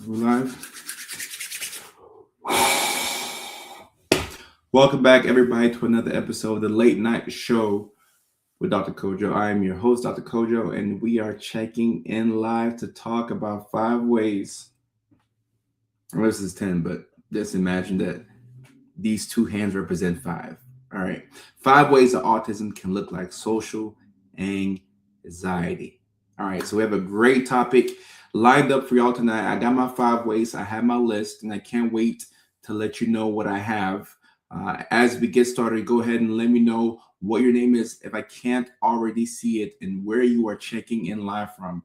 We're live. Welcome back, everybody, to another episode of the Late Night Show with Dr. Kojo. I am your host, Dr. Kojo, and we are checking in live to talk about 5 ways. Well, this is 10, but just imagine that these two hands represent 5. All right. 5 ways that autism can look like social anxiety. All right. So we have a great topic lined up for y'all tonight. I got my 5 ways. I have my list, and I can't wait to let you know what I have. As we get started, go ahead and let me know what your name is if I can't already see it and where you are checking in live from.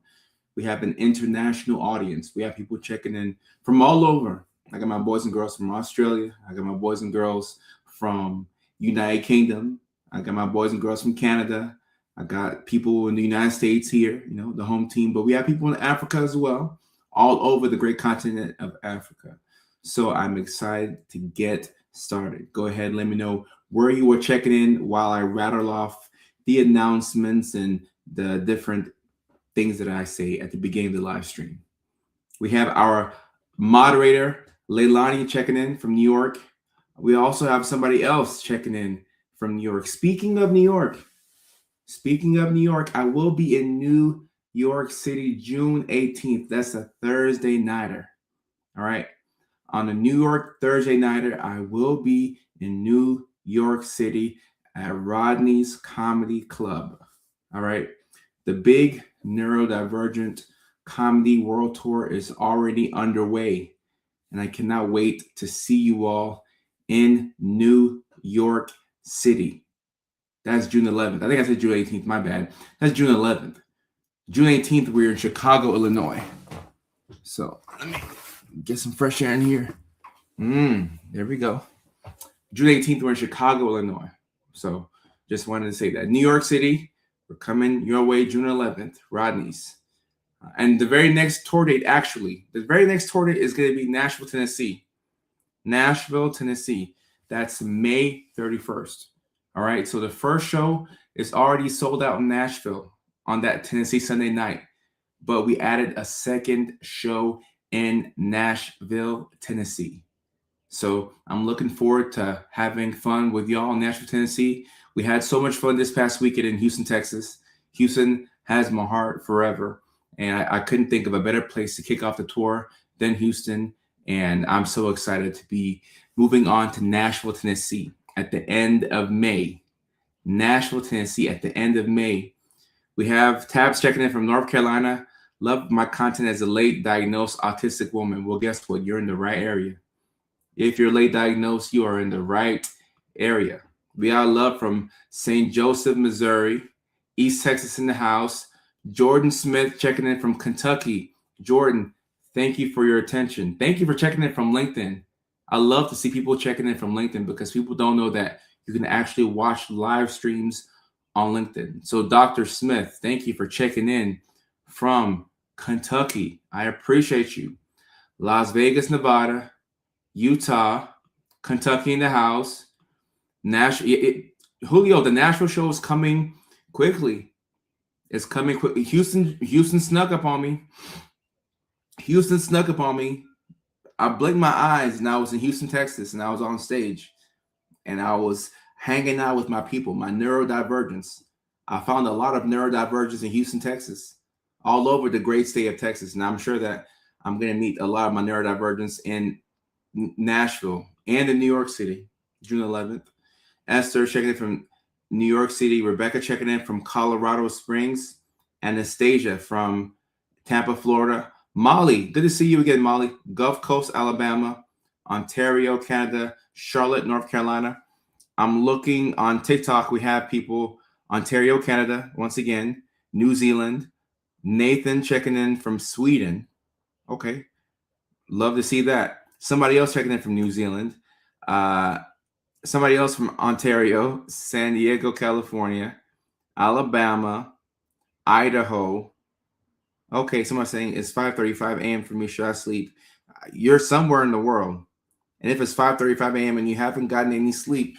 We have an international audience. We have people checking in from all over. I got my boys and girls from Australia. I got my boys and girls from United Kingdom. I got my boys and girls from Canada. I got people in the United States here, the home team, but we have people in Africa as well, all over the great continent of Africa. So I'm excited to get started. Go ahead and let me know where you are checking in while I rattle off the announcements and the different things that I say at the beginning of the live stream. We have our moderator, Leilani, checking in from New York. We also have somebody else checking in from New York. Speaking of New York, I will be in New York City June 18th. That's a Thursday nighter. All right. On a New York Thursday nighter, I will be in New York City at Rodney's Comedy Club. All right. The big neurodivergent comedy world tour is already underway, and I cannot wait to see you all in New York City. That's June 11th. I think I said June 18th. My bad. That's June 11th. June 18th, we're in Chicago, Illinois. So let me get some fresh air in here. There we go. June 18th, we're in Chicago, Illinois. So just wanted to say that. New York City, we're coming your way June 11th, Rodney's. And the very next tour date is going to be Nashville, Tennessee. That's May 31st. All right. So the first show is already sold out in Nashville on that Tennessee Sunday night. But we added a second show in Nashville, Tennessee. So I'm looking forward to having fun with y'all in Nashville, Tennessee. We had so much fun this past weekend in Houston, Texas. Houston has my heart forever. And I couldn't think of a better place to kick off the tour than Houston. And I'm so excited to be moving on to Nashville, Tennessee at the end of May. Nashville, Tennessee at the end of May. We have Tabs checking in from North Carolina. Love my content as a late diagnosed autistic woman. Well, guess what? You're in the right area. If you're late diagnosed, you are in the right area. We got love from St. Joseph, Missouri. East Texas in the house. Jordan Smith checking in from Kentucky. Jordan, thank you for your attention. Thank you for checking in from LinkedIn. I love to see people checking in from LinkedIn because people don't know that you can actually watch live streams on LinkedIn. So Dr. Smith, thank you for checking in from Kentucky. I appreciate you. Las Vegas, Nevada, Utah, Kentucky in the house. Julio, the Nashville show is coming quickly. It's coming quickly. Houston snuck up on me. I blinked my eyes and I was in Houston, Texas, and I was on stage. And I was hanging out with my people, my neurodivergence. I found a lot of neurodivergence in Houston, Texas, all over the great state of Texas. And I'm sure that I'm going to meet a lot of my neurodivergence in Nashville and in New York City, June 11th. Esther checking in from New York City. Rebecca checking in from Colorado Springs. Anastasia from Tampa, Florida. Molly, good to see you again, Molly. Gulf Coast, Alabama. Ontario, Canada. Charlotte, North Carolina. I'm looking on TikTok. We have people, Ontario, Canada, once again, New Zealand. Nathan checking in from Sweden. Okay. Love to see that. Somebody else checking in from New Zealand. Somebody else from Ontario, San Diego, California, Alabama, Idaho. Okay, somebody's saying it's 5:35 a.m. for me. Should I sleep? You're somewhere in the world. And if it's 5:35 a.m. and you haven't gotten any sleep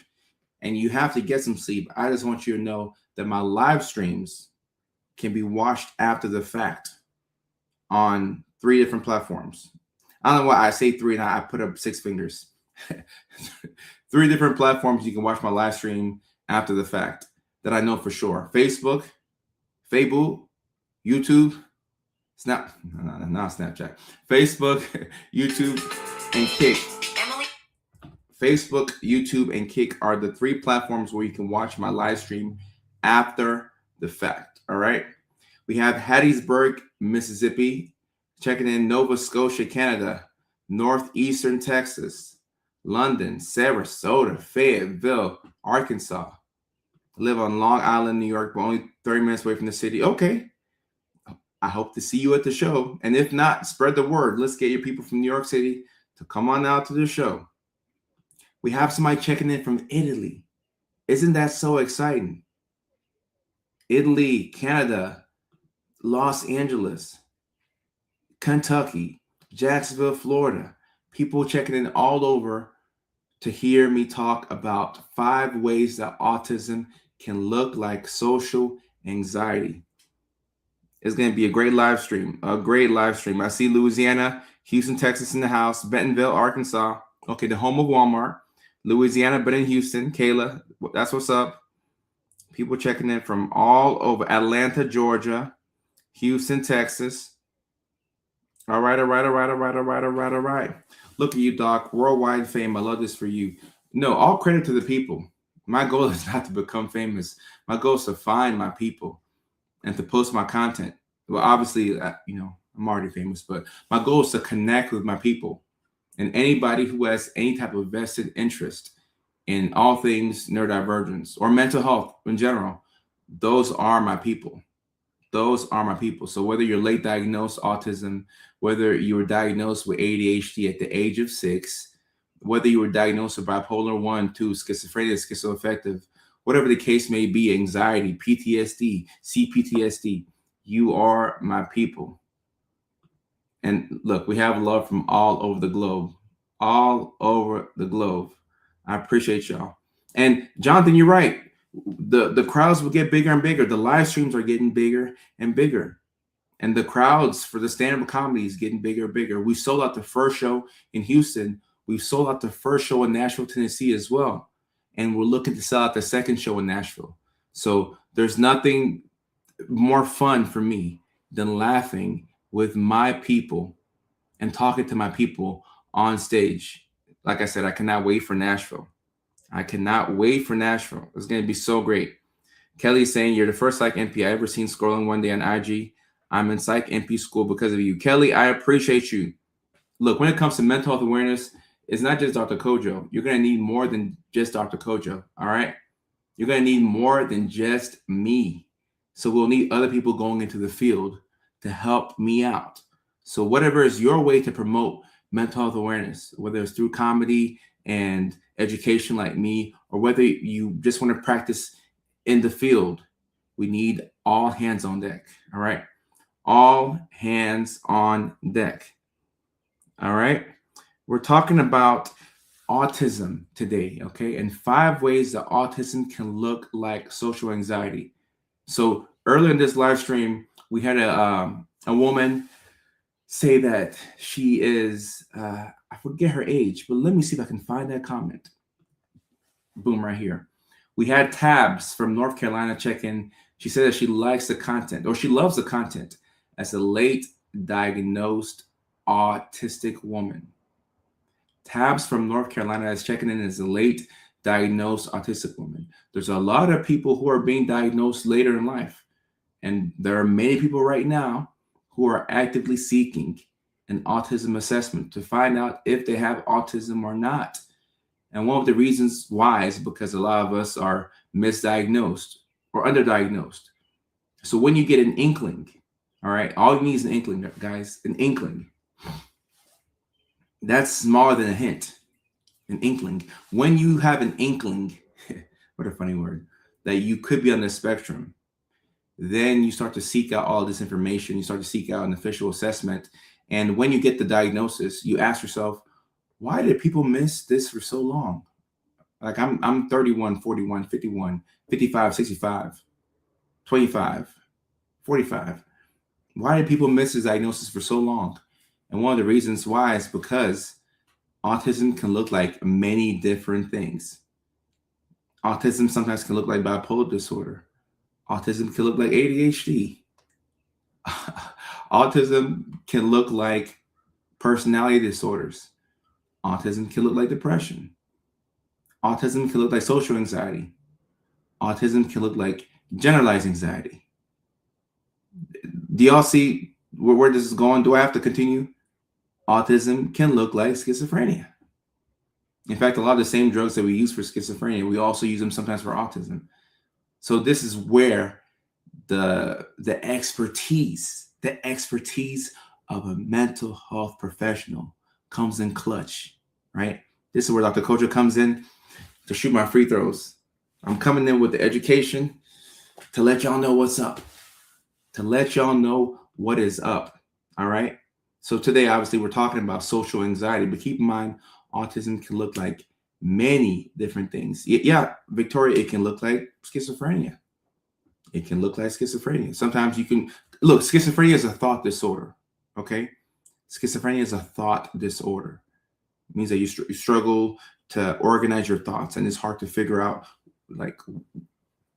and you have to get some sleep, I just want you to know that my live streams can be watched after the fact on 3 different platforms. I don't know why I say 3 and I put up 6 fingers. 3 different platforms you can watch my live stream after the fact that I know for sure. Facebook, Facebook, YouTube, not Snapchat. Facebook, YouTube, and Kick. Facebook, YouTube, and Kick are the 3 platforms where you can watch my live stream after the fact. All right. We have Hattiesburg, Mississippi, checking in Nova Scotia, Canada, Northeastern Texas, London, Sarasota, Fayetteville, Arkansas. I live on Long Island, New York, but only 30 minutes away from the city. Okay. I hope to see you at the show. And if not, spread the word. Let's get your people from New York City to come on out to the show. We have somebody checking in from Italy. Isn't that so exciting? Italy, Canada, Los Angeles, Kentucky, Jacksonville, Florida. People checking in all over to hear me talk about 5 ways that autism can look like social anxiety. It's going to be a great live stream. I see Louisiana, Houston, Texas in the house, Bentonville, Arkansas. Okay, the home of Walmart. Louisiana, but in Houston. Kayla, that's what's up. People checking in from all over. Atlanta, Georgia, Houston, Texas. All right. Look at you, Doc. Worldwide fame. I love this for you. No, all credit to the people. My goal is not to become famous. My goal is to find my people and to post my content. Well, obviously, I'm already famous, but my goal is to connect with my people. And anybody who has any type of vested interest in all things neurodivergence or mental health in general, those are my people. Those are my people. So whether you're late diagnosed autism, whether you were diagnosed with ADHD at the age of 6, whether you were diagnosed with bipolar 1, 2, schizophrenia, schizoaffective, whatever the case may be, anxiety, PTSD, CPTSD, you are my people. And look, we have love from all over the globe. All over the globe. I appreciate y'all. And Jonathan, you're right. The crowds will get bigger and bigger. The live streams are getting bigger and bigger. And the crowds for the stand-up comedy is getting bigger and bigger. We sold out the first show in Houston. We sold out the first show in Nashville, Tennessee as well. And we're looking to sell out the second show in Nashville. So there's nothing more fun for me than laughing with my people and talking to my people on stage. Like I said, I cannot wait for Nashville. It's going to be so great. Kelly is saying, you're the first Psych NP I ever seen scrolling one day on IG. I'm in Psych NP school because of you. Kelly, I appreciate you. Look, when it comes to mental health awareness, it's not just Dr. Kojo. You're going to need more than just Dr. Kojo, all right? You're going to need more than just me. So we'll need other people going into the field to help me out. So whatever is your way to promote mental health awareness, whether it's through comedy and education like me, or whether you just want to practice in the field, we need all hands on deck, all right? All hands on deck, all right? We're talking about autism today, okay? And 5 ways that autism can look like social anxiety. So earlier in this live stream, we had a woman say that she is, I forget her age, but let me see if I can find that comment. Boom, right here. We had Tabs from North Carolina check in. She said that she likes the content, or she loves the content, as a late diagnosed autistic woman. Tabs from North Carolina is checking in as a late diagnosed autistic woman. There's a lot of people who are being diagnosed later in life. And there are many people right now who are actively seeking an autism assessment to find out if they have autism or not. And one of the reasons why is because a lot of us are misdiagnosed or underdiagnosed. So when you get an inkling, all right, all you need is an inkling, guys, an inkling. That's smaller than a hint, an inkling. When you have an inkling, what a funny word, that you could be on the spectrum, then you start to seek out all this information. You start to seek out an official assessment. And when you get the diagnosis, you ask yourself, why did people miss this for so long? Like I'm 31, 41, 51, 55, 65, 25, 45. Why did people miss this diagnosis for so long? And one of the reasons why is because autism can look like many different things. Autism sometimes can look like bipolar disorder. Autism can look like ADHD. Autism can look like personality disorders. Autism can look like depression. Autism can look like social anxiety. Autism can look like generalized anxiety. Do y'all see where this is going? Do I have to continue? Autism can look like schizophrenia. In fact, a lot of the same drugs that we use for schizophrenia, we also use them sometimes for autism. So this is where the expertise of a mental health professional comes in clutch, right? This is where Dr. Kojo comes in to shoot my free throws. I'm coming in with the education to let y'all know what's up, to let y'all know what is up, all right? So today, obviously, we're talking about social anxiety, but keep in mind, autism can look like many different things. Yeah, Victoria, it can look like schizophrenia. It can look like schizophrenia. Sometimes you can look, schizophrenia is a thought disorder. Okay. Schizophrenia is a thought disorder. It means that you struggle to organize your thoughts, and it's hard to figure out, like,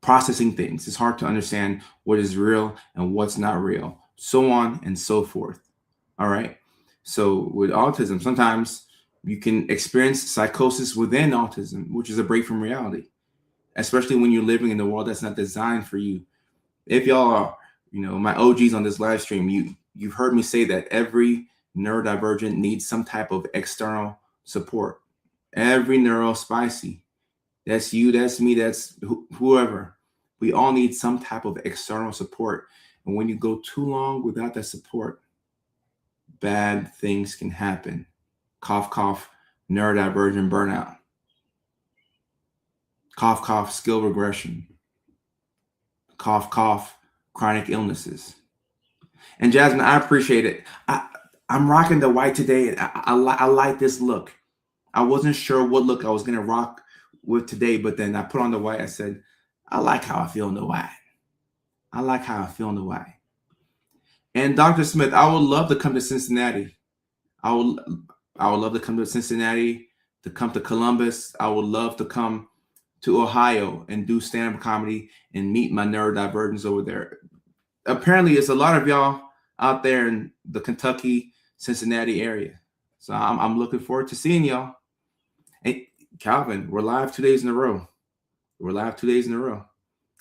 processing things. It's hard to understand what is real and what's not real, so on and so forth. All right. So with autism, sometimes you can experience psychosis within autism, which is a break from reality, especially when you're living in a world that's not designed for you. If y'all are, my OGs on this live stream, you've heard me say that every neurodivergent needs some type of external support. Every neurospicy, that's you, that's me, that's whoever. We all need some type of external support. And when you go too long without that support, bad things can happen. Cough, cough, neurodivergent burnout. Cough, cough, skill regression. Cough, cough, chronic illnesses. And Jasmine, I appreciate it. I'm rocking the white today. I like this look. I wasn't sure what look I was going to rock with today, but then I put on the white. I said, I like how I feel in the white. I like how I feel in the white. And Dr. Smith, I would love to come to Cincinnati. I would love to come to Cincinnati, to come to Columbus. I would love to come to Ohio and do stand-up comedy and meet my neurodivergents over there. Apparently, it's a lot of y'all out there in the Kentucky, Cincinnati area. So I'm looking forward to seeing y'all. Hey, Calvin, we're live 2 days in a row.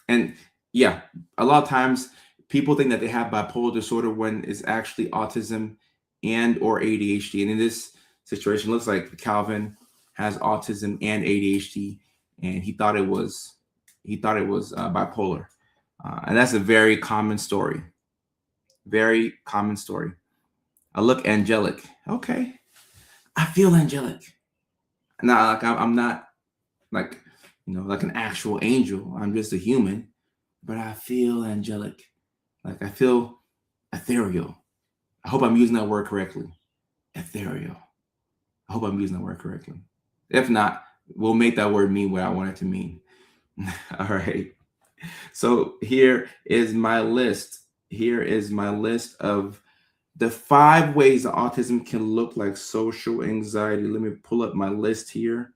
And yeah, a lot of times people think that they have bipolar disorder when it's actually autism and or ADHD. And in this situation, it looks like Calvin has autism and ADHD, and he thought it was bipolar. And that's a very common story. Very common story. I look angelic. Okay. I feel angelic. Now, like I'm not like, like an actual angel. I'm just a human, but I feel angelic. Like I feel ethereal. I hope I'm using that word correctly. Ethereal. I hope I'm using that word correctly. If not, we'll make that word mean what I want it to mean. All right. So here is my list. Here is my list of the 5 ways that autism can look like social anxiety. Let me pull up my list here.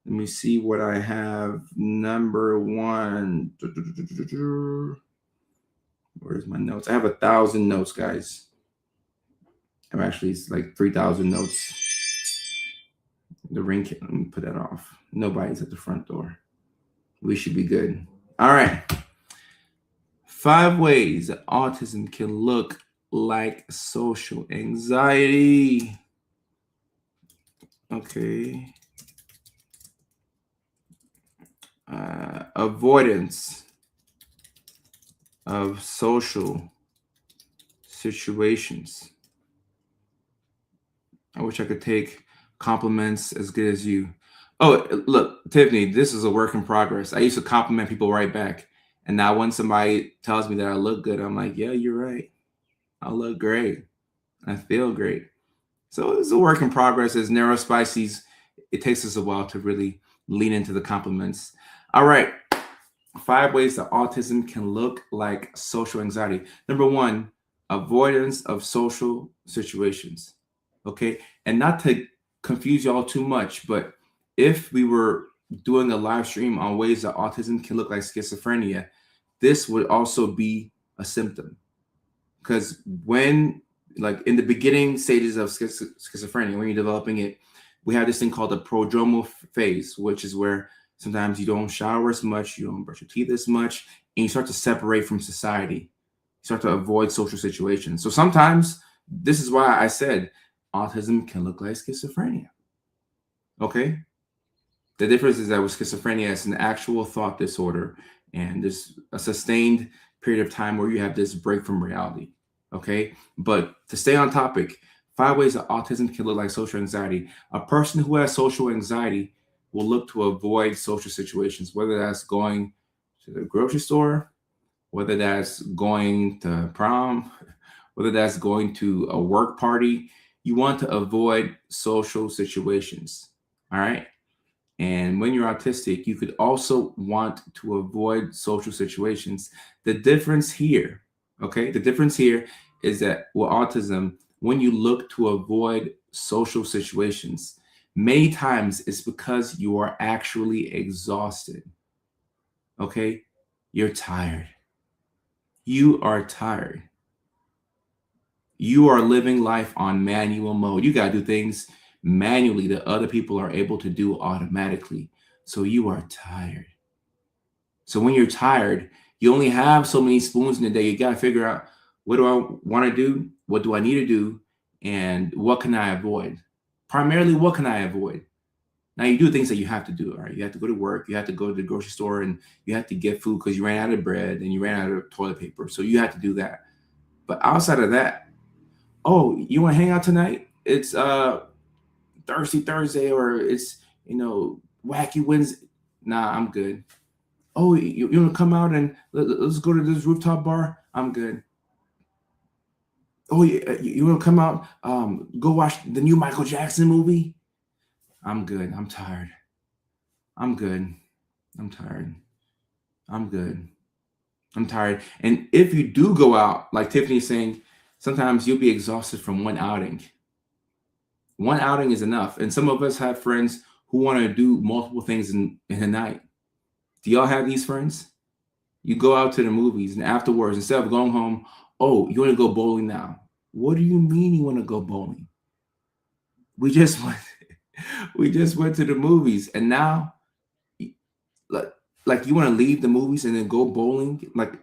Let me see what I have. Number 1. Where's my notes? I have 1,000 notes, guys. I'm actually, it's like 3,000 notes. The ring kit, let me put that off. Nobody's at the front door. We should be good. All right. 5 ways that autism can look like social anxiety. Okay. Avoidance of social situations. I wish I could take compliments as good as you. Oh, look, Tiffany, this is a work in progress. I used to compliment people right back. And now when somebody tells me that I look good, I'm like, yeah, you're right. I look great. I feel great. So it's a work in progress. As neurospices, it takes us a while to really lean into the compliments. All right. 5 ways that autism can look like social anxiety. Number 1, avoidance of social situations. Okay. And not to confuse y'all too much, but if we were doing a live stream on ways that autism can look like schizophrenia, this would also be a symptom. Because when, like in the beginning stages of schizophrenia, when you're developing it, we have this thing called the prodromal phase, which is where sometimes you don't shower as much, you don't brush your teeth as much, and you start to separate from society. You start to avoid social situations. So sometimes this is why I said autism can look like schizophrenia. Okay. The difference is that with schizophrenia, it's an actual thought disorder, and there's a sustained period of time where you have this break from reality. Okay. But to stay on topic, 5 ways that autism can look like social anxiety. A person who has social anxiety will look to avoid social situations, whether that's going to the grocery store, whether that's going to prom, whether that's going to a work party. You want to avoid social situations. All right. And when you're autistic, you could also want to avoid social situations. The difference here, okay, the difference here is that with autism, when you look to avoid social situations, many times it's because you are actually exhausted. Okay, you're tired. You are tired. You are living life on manual mode. You got to do things manually that other people are able to do automatically. So you are tired. So when you're tired, you only have so many spoons in a day. You got to figure out, what do I want to do? What do I need to do? And what can I avoid? Primarily, what can I avoid? Now, you do things that you have to do. All right. You have to go to work. You have to go to the grocery store, and you have to get food because you ran out of bread and you ran out of toilet paper. So you have to do that. But outside of that, oh, you want to hang out tonight? It's Thirsty Thursday, or it's, Wacky Wednesday. Nah, I'm good. Oh, you want to come out and let's go to this rooftop bar? I'm good. Oh, you want to come out? Go watch the new Michael Jackson movie? I'm good. I'm tired. I'm good. I'm tired. I'm good. I'm tired. And if you do go out, like Tiffany's saying, sometimes you'll be exhausted from one outing. One outing is enough. And some of us have friends who want to do multiple things in a night. Do y'all have these friends? You go out to the movies, and afterwards, instead of going home, oh, you want to go bowling now? What do you mean you want to go bowling? We just went, we just went to the movies, and now, like, you want to leave the movies and then go bowling, like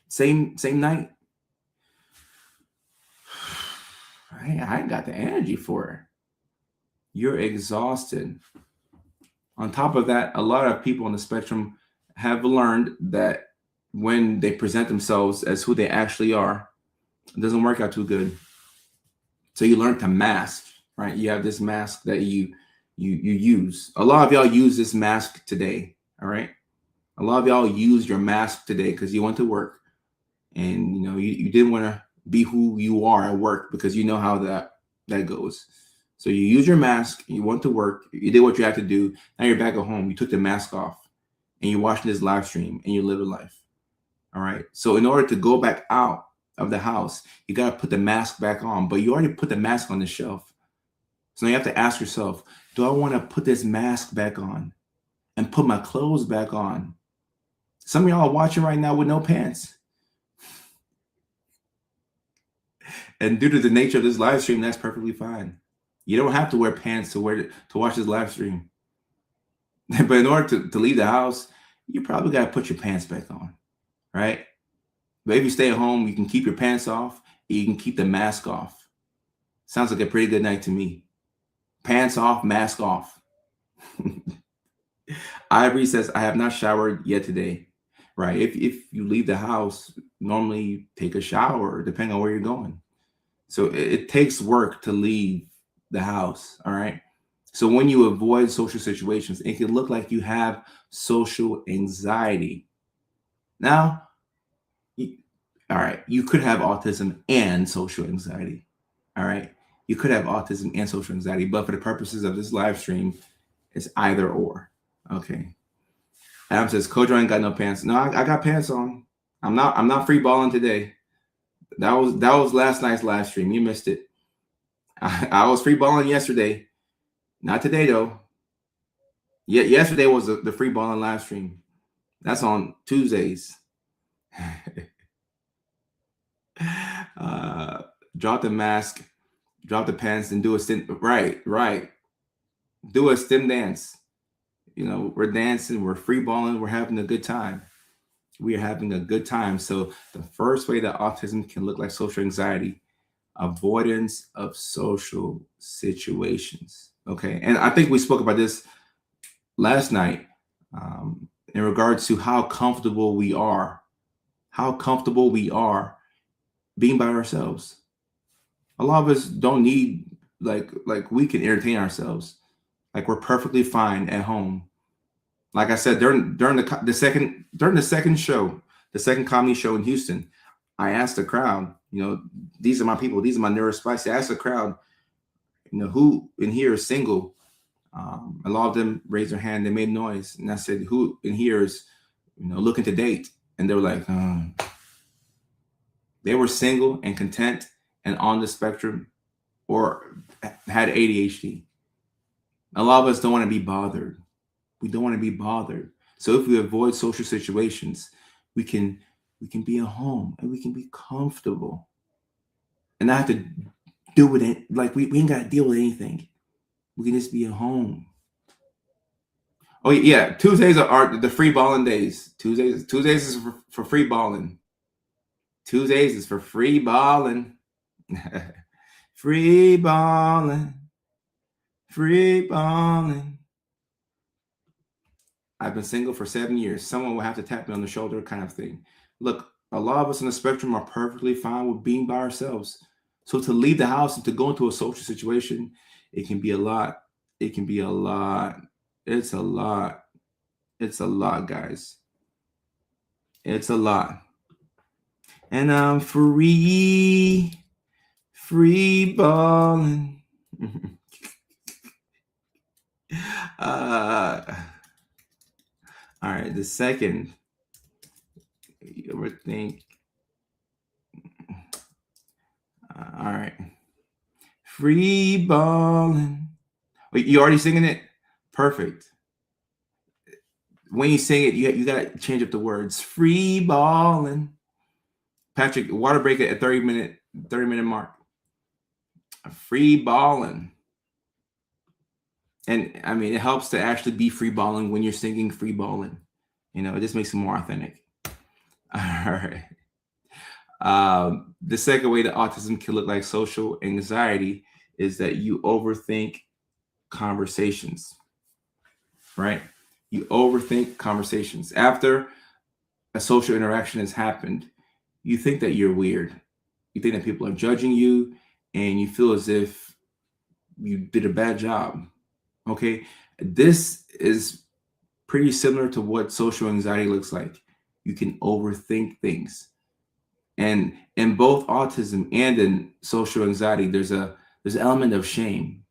same night? I ain't got the energy for it. You're exhausted. On top of that, a lot of people on the spectrum have learned that when they present themselves as who they actually are, it doesn't work out too good. So you learn to mask, right? You have this mask that you use. A lot of y'all use this mask today, all right? A lot of y'all use your mask today because you went to work, and you didn't want to be who you are at work because you know how that goes. So you use your mask, you went to work, you did what you had to do. Now you're back at home. You took the mask off, and you're watching this live stream, and you live a life. All right. So in order to go back out of the house, you got to put the mask back on, but you already put the mask on the shelf. So now you have to ask yourself, do I want to put this mask back on and put my clothes back on? Some of y'all are watching right now with no pants. And due to the nature of this live stream, that's perfectly fine. You don't have to wear pants to watch this live stream. But in order to leave the house, you probably got to put your pants back on, right? But if you stay at home, you can keep your pants off, and you can keep the mask off. Sounds like a pretty good night to me. Pants off, mask off. Ivory says, I have not showered yet today. Right. If you leave the house, normally take a shower, depending on where you're going. So it takes work to leave the house. All right. So when you avoid social situations, it can look like you have social anxiety. Now, all right, you could have autism and social anxiety. All right. You could have autism and social anxiety, but for the purposes of this live stream, it's either or. Okay. Adam says, Kojo ain't got no pants. No, I got pants on. I'm not free balling today. That was last night's live stream. You missed it. I was free balling yesterday. Not today though. Yesterday was the free balling live stream. That's on Tuesdays. uh, drop the mask, drop the pants, and do a stim. Right, right. Do a stim dance. You know, we're dancing, we're free balling, we're having a good time. We are having a good time. So the first way that autism can look like social anxiety, avoidance of social situations. Okay, and I think we spoke about this last night in regards to how comfortable we are being by ourselves. A lot of us don't need like we can entertain ourselves. Like we're perfectly fine at home. Like I said during the second show, the second comedy show in Houston, I asked the crowd, you know, these are my people, these are my neurospicy. I asked the crowd, you know, who in here is single? A lot of them raised their hand. They made noise, and I said, "Who in here is, you know, looking to date?" And they were like, they were single and content and on the spectrum, or had ADHD. A lot of us don't want to be bothered. We don't want to be bothered. So if we avoid social situations, we can be at home and we can be comfortable and not have to do with it. Like we ain't got to deal with anything. We can just be at home. Oh yeah, Tuesdays are the free balling days. Tuesdays is for free balling. Tuesdays is for free balling. Free balling. Free balling. I've been single for 7 years. Someone will have to tap me on the shoulder, kind of thing. Look, a lot of us on the spectrum are perfectly fine with being by ourselves. So to leave the house and to go into a social situation, it can be a lot. It can be a lot. It's a lot. It's a lot, guys. It's a lot. And I'm free balling. All right, the second, you ever think? All right, free balling. You already singing it? Perfect. When you sing it, you gotta change up the words. Free balling. Patrick, water break it at 30-minute mark. Free balling. And I mean, it helps to actually be free balling when you're singing free balling. You know, it just makes it more authentic. All right. The second way that autism can look like social anxiety is that you overthink conversations, right? You overthink conversations. After a social interaction has happened, you think that you're weird. You think that people are judging you, and you feel as if you did a bad job. Okay. This is pretty similar to what social anxiety looks like. You can overthink things. And in both autism and in social anxiety, there's an element of shame.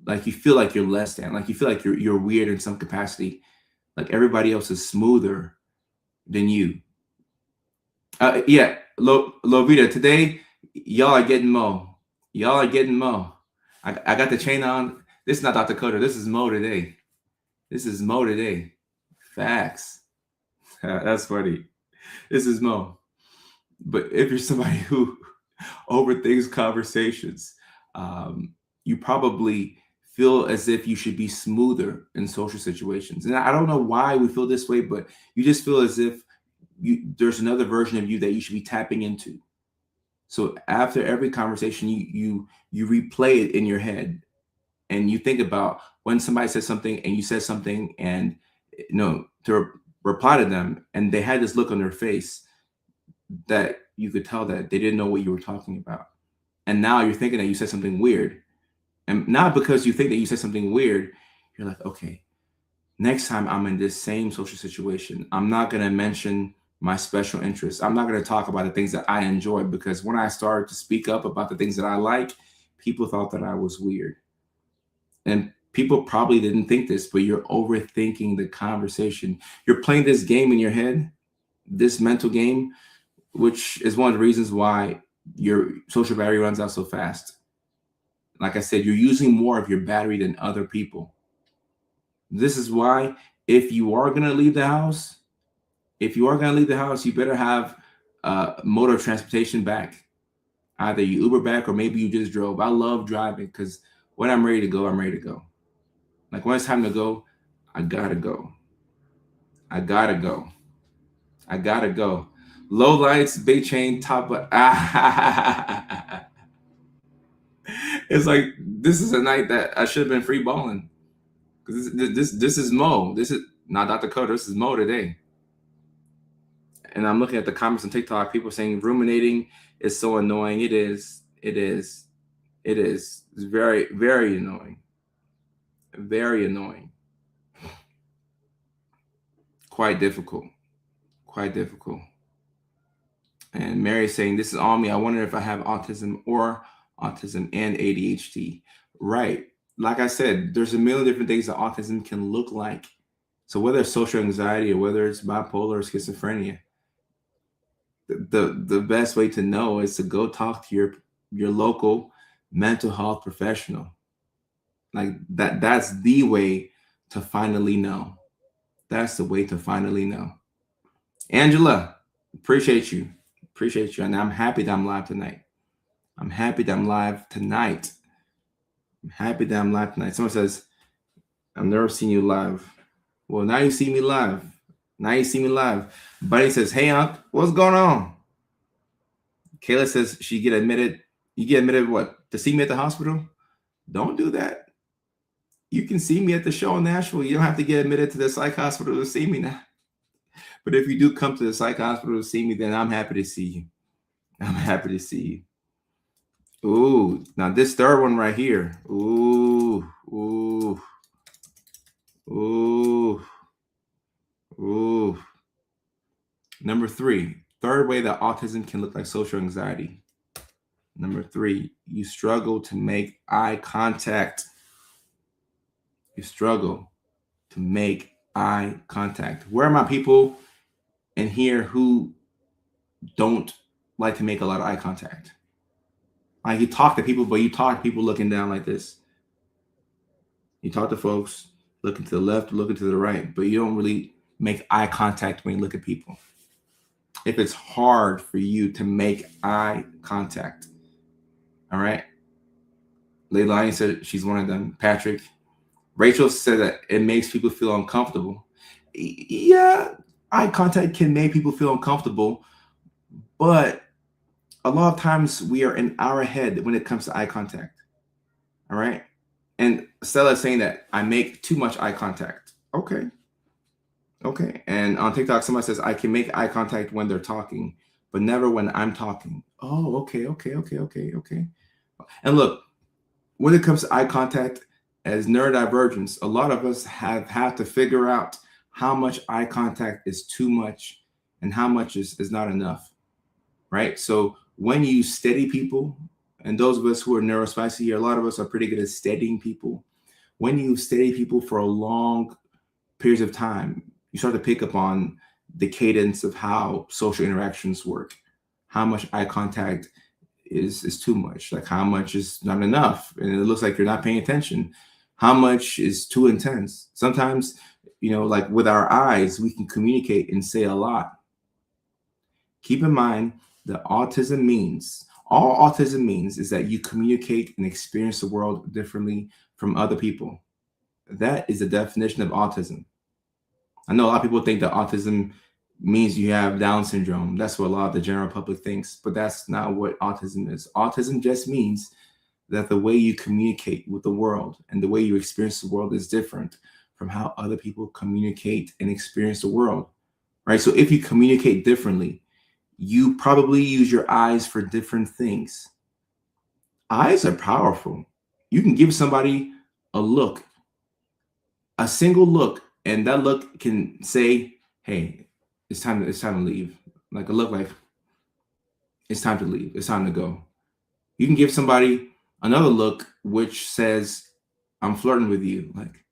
Like you feel like you're less than, like you feel like you're weird in some capacity. Like everybody else is smoother than you. Yeah, Lovita, today y'all are getting Mo. Y'all are getting Mo. I got the chain on. This is not Dr. Coder. This is Mo today. This is Mo today. Facts. That's funny. This is Mo. But if you're somebody who overthinks conversations, you probably feel as if you should be smoother in social situations. And I don't know why we feel this way, but you just feel as if there's another version of you that you should be tapping into. So after every conversation, you replay it in your head, and you think about when somebody said something and you said something, and to reply to them, and they had this look on their face that you could tell that they didn't know what you were talking about. And now you're thinking that you said something weird. And not because you think that you said something weird, you're like, okay, next time I'm in this same social situation, I'm not going to mention my special interests. I'm not going to talk about the things that I enjoy, because when I started to speak up about the things that I like, people thought that I was weird. And people probably didn't think this, but you're overthinking the conversation. You're playing this game in your head, this mental game, which is one of the reasons why your social battery runs out so fast. Like I said, you're using more of your battery than other people. This is why if you are going to leave the house, you better have mode of transportation back. Either you Uber back or maybe you just drove. I love driving because when I'm ready to go, I'm ready to go. Like when it's time to go, I gotta go. I gotta go. I gotta go. Low lights, big chain, top. It's like this is a night that I should have been free balling. Because this is Mo. This is not Dr. Coder. This is Mo today. And I'm looking at the comments on TikTok. People saying ruminating is so annoying. It is. It is. It is. It's very, very annoying. Very annoying. Quite difficult. Quite difficult. And Mary's saying, this is on me. I wonder if I have autism and ADHD. Right. Like I said, there's a million different things that autism can look like. So whether it's social anxiety or whether it's bipolar or schizophrenia, the best way to know is to go talk to your local mental health professional. Like that's the way to finally know. That's the way to finally know. Angela, appreciate you. Appreciate you. And I'm happy that I'm live tonight. I'm happy that I'm live tonight. I'm happy that I'm live tonight. Someone says, I've never seen you live. Well, now you see me live. Now you see me live. Buddy says, hey, Unc, what's going on? Kayla says she get admitted. You get admitted what? To see me at the hospital? Don't do that. You can see me at the show in Nashville. You don't have to get admitted to the psych hospital to see me now. But if you do come to the psych hospital to see me, then I'm happy to see you. I'm happy to see you. Ooh, now this third one right here. Ooh. Number 3, third way that autism can look like social anxiety. Number 3, you struggle to make eye contact. You struggle to make eye contact. Where are my people in here who don't like to make a lot of eye contact? Like you talk to people, but you talk to people looking down like this. You talk to folks looking to the left, looking to the right, but you don't really make eye contact when you look at people. If it's hard for you to make eye contact, all right? Leilani said she's one of them. Patrick. Rachel said that it makes people feel uncomfortable. Yeah, eye contact can make people feel uncomfortable, but a lot of times we are in our head when it comes to eye contact. All right. And Stella's saying that I make too much eye contact. Okay. And on TikTok, somebody says I can make eye contact when they're talking, but never when I'm talking. Oh, okay. And look, when it comes to eye contact as neurodivergence, a lot of us have to figure out how much eye contact is too much and how much is not enough. Right. So when you steady people, and those of us who are neurospicy here, a lot of us are pretty good at steadying people. When you steady people for a long periods of time, you start to pick up on the cadence of how social interactions work, how much eye contact is too much, like how much is not enough, and it looks like you're not paying attention, how much is too intense. Sometimes, like with our eyes, we can communicate and say a lot. Keep in mind that all autism means is that you communicate and experience the world differently from other people. That is the definition of autism. I know a lot of people think that autism means you have Down syndrome. That's what a lot of the general public thinks, but that's not what autism is. Autism just means that the way you communicate with the world and the way you experience the world is different from how other people communicate and experience the world, right? So if you communicate differently, you probably use your eyes for different things. Eyes are powerful. You can give somebody a look, a single look, and that look can say, hey, it's time to leave. Like a look like it's time to leave. It's time to go. You can give somebody another look which says, I'm flirting with you. Like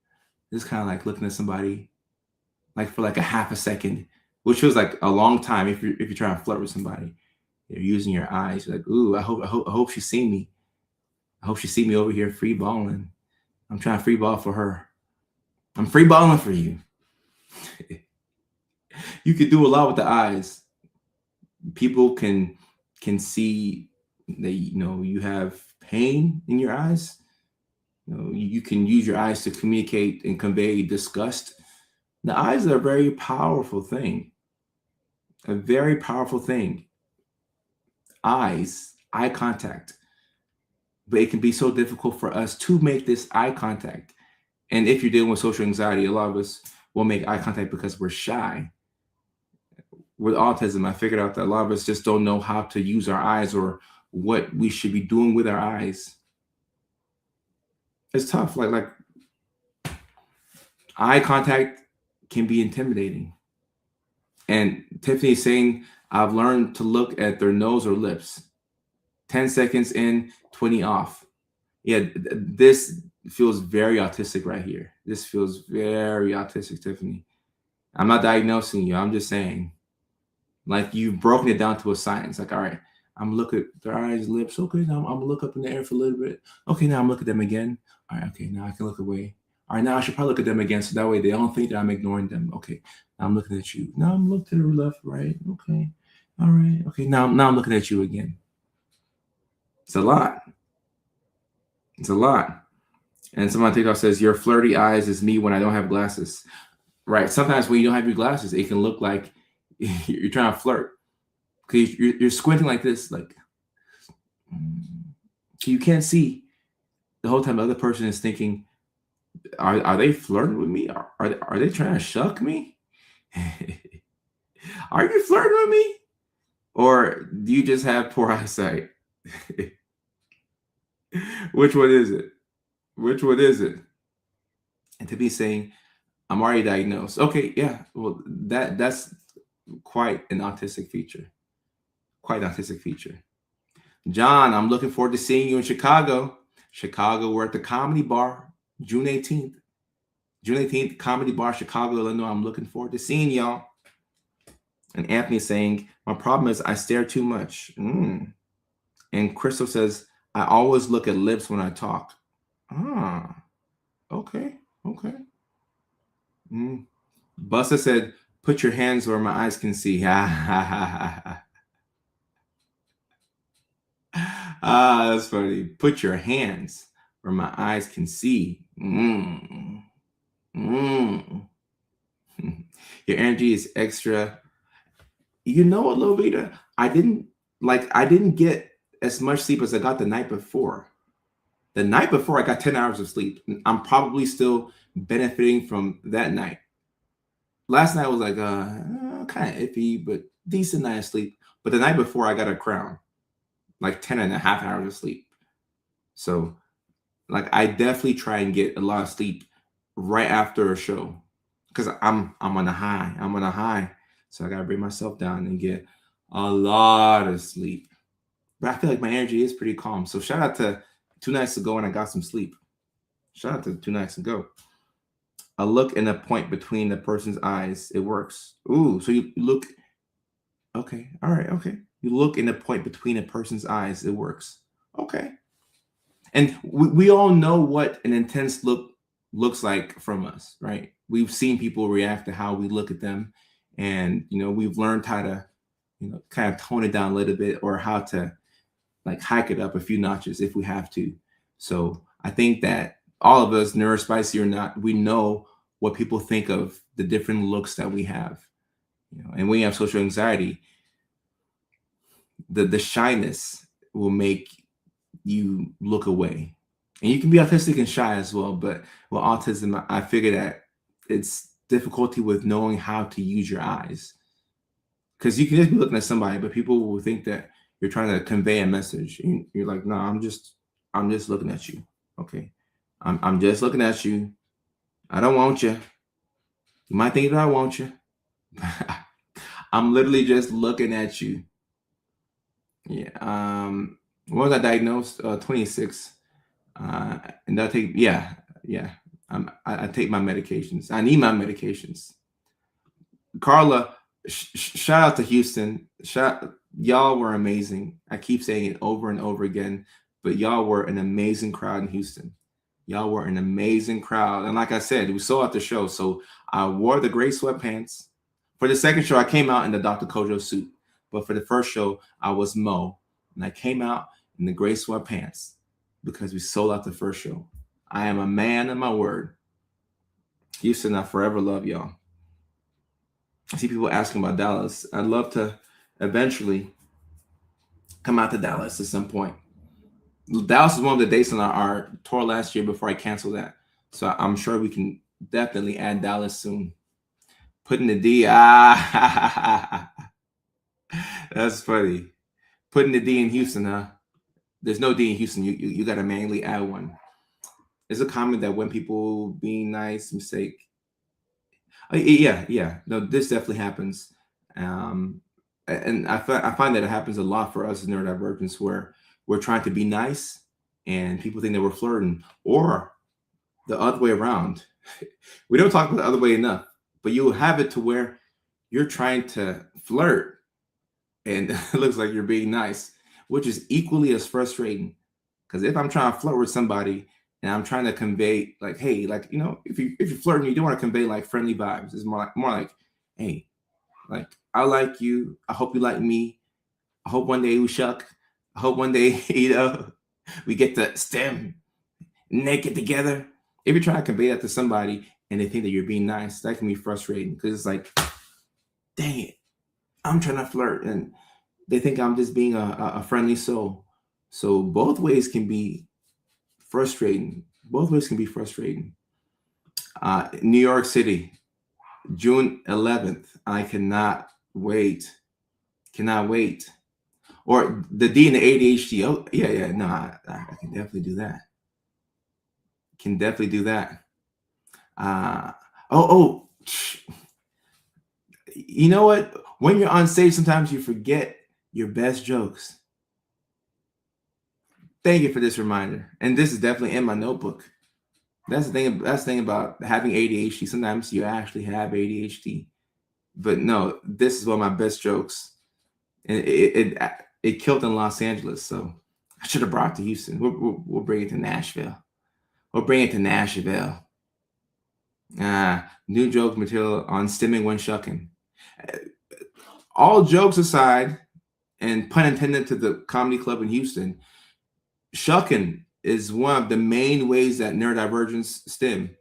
this kind of like looking at somebody like for like a half a second, which feels like a long time. If you're trying to flirt with somebody, you're using your eyes. You're like, ooh, I hope she's seen me. I hope she see me over here free balling. I'm trying to free ball for her. I'm free balling for you. You can do a lot with the eyes. People can see that you have pain in your eyes. You can use your eyes to communicate and convey disgust. The eyes are a very powerful thing. A very powerful thing. Eyes, eye contact. But it can be so difficult for us to make this eye contact. And if you're dealing with social anxiety, a lot of us will make eye contact because we're shy. With autism, I figured out that a lot of us just don't know how to use our eyes or what we should be doing with our eyes. It's tough. Like eye contact can be intimidating. And Tiffany's saying, I've learned to look at their nose or lips. 10 seconds in, 20 off. Yeah, this feels very autistic right here. This feels very autistic, Tiffany. I'm not diagnosing you. I'm just saying, like, you've broken it down to a science. Like, all right, I'm looking at their eyes, lips. Okay, now I'm gonna look up in the air for a little bit. Okay, now I'm looking at them again. All right, okay, now I can look away. All right, now I should probably look at them again, so that way they don't think that I'm ignoring them. Okay, now I'm looking at you. Now I'm looking to the left, right. Okay, all right. Okay, now I'm looking at you again. It's a lot. It's a lot. And someone on TikTok says, your flirty eyes is me when I don't have glasses. Right. Sometimes when you don't have your glasses, it can look like you're trying to flirt. Because you're squinting like this, like, you can't see. The whole time the other person is thinking, are they flirting with me? Are they trying to shuck me? Are you flirting with me? Or do you just have poor eyesight? Which one is it? Which one is it? And to be saying, I'm already diagnosed. Okay, yeah. Well, that's quite an autistic feature. Quite an autistic feature. John, I'm looking forward to seeing you in Chicago. Chicago, we're at the Comedy Bar, June 18th. June 18th, Comedy Bar, Chicago, Illinois. I'm looking forward to seeing y'all. And Anthony saying, my problem is I stare too much. And Crystal says, I always look at lips when I talk. Ah, okay. Busta said, put your hands where my eyes can see. Ah, that's funny. Put your hands where my eyes can see. Your energy is extra. You know what, Lovita? I didn't get as much sleep as I got the night before. The night before, I got 10 hours of sleep. I'm probably still benefiting from that night. Last night was like kind of iffy, but decent night of sleep. But the night before, I got a crown, like 10 and a half hours of sleep. So, like, I definitely try and get a lot of sleep right after a show because I'm on a high. I'm on a high. So I got to bring myself down and get a lot of sleep. But I feel like my energy is pretty calm. So shout out to 2 nights ago when I got some sleep. Shout out to 2 nights ago. A look and a point between the person's eyes. It works. Ooh, so you look. Okay. All right. Okay. You look in a point between a person's eyes. It works. Okay. And we all know what an intense look looks like from us, right? We've seen people react to how we look at them. And, we've learned how to, kind of tone it down a little bit or how to like hike it up a few notches if we have to. So I think that all of us, neurospicy or not, we know what people think of the different looks that we have. And when you have social anxiety, the shyness will make you look away. And you can be autistic and shy as well, but with autism, I figure that it's difficulty with knowing how to use your eyes. Because you can just be looking at somebody, but people will think that you're trying to convey a message. You're like, no, I'm just looking at you. Okay. I'm just looking at you. I don't want you. You might think that I want you. I'm literally just looking at you. Yeah. When was I diagnosed? 26. And I take, yeah. I take my medications. I need my medications. Carla, shout out to Houston. Y'all were amazing. I keep saying it over and over again, but y'all were an amazing crowd in Houston. Y'all were an amazing crowd. And like I said, we sold out the show. So I wore the gray sweatpants. For the second show, I came out in the Dr. Kojo suit. But for the first show, I was Mo. And I came out in the gray sweatpants because we sold out the first show. I am a man of my word. Houston, I forever love y'all. I see people asking about Dallas. I'd love to eventually come out to Dallas at some point. Dallas is one of the dates on our tour last year before I canceled that. So I'm sure we can definitely add Dallas soon. Putting the D. That's funny. Putting the D in Houston, huh? There's no D in Houston. You got to manually add one. There's a comment that when people being nice, mistake. Yeah. No, this definitely happens. And I find that it happens a lot for us in neurodivergence where we're trying to be nice and people think that we're flirting, or the other way around. We don't talk about the other way enough, but you have it to where you're trying to flirt and it looks like you're being nice, which is equally as frustrating. Because if I'm trying to flirt with somebody and I'm trying to convey like, hey, like, you know, if you're flirting, you don't want to convey like friendly vibes. It's more like, hey, like, I like you. I hope you like me. I hope one day we shuck. I hope one day, you know, we get to stem naked together. If you're trying to convey that to somebody and they think that you're being nice, that can be frustrating because it's like, dang it, I'm trying to flirt and they think I'm just being a friendly soul. So both ways can be frustrating. Both ways can be frustrating. New York City, June 11th. I cannot wait. Cannot wait. Or the D and the ADHD. Oh, yeah. No, I can definitely do that. Can definitely do that. You know what? When you're on stage, sometimes you forget your best jokes. Thank you for this reminder. And this is definitely in my notebook. That's the thing. That's the thing about having ADHD. Sometimes you actually have ADHD. But no, this is one of my best jokes. And it killed in Los Angeles. So I should have brought it to Houston. We'll bring it to Nashville. We'll bring it to Nashville. New joke material on stimming when shucking. All jokes aside, and pun intended to the comedy club in Houston, shucking is one of the main ways that neurodivergence stem.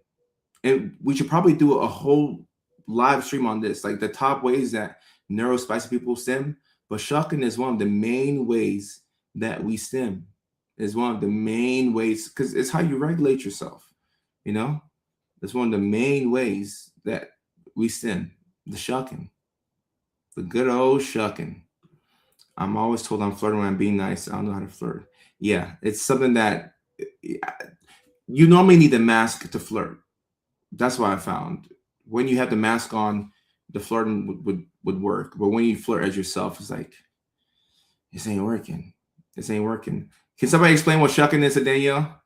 And we should probably do a whole live stream on this, like the top ways that neurospicy people stem. But shucking is one of the main ways that we stem. Is one of the main ways because it's how you regulate yourself. You know, it's one of the main ways that we stem. The shucking, the good old shucking. I'm always told I'm flirting when I'm being nice. I don't know how to flirt. Yeah, it's something that you normally need a mask to flirt. That's what I found. When you have the mask on, the flirting would work. But when you flirt as yourself, it's like, this ain't working. This ain't working. Can somebody explain what shucking is, Danielle?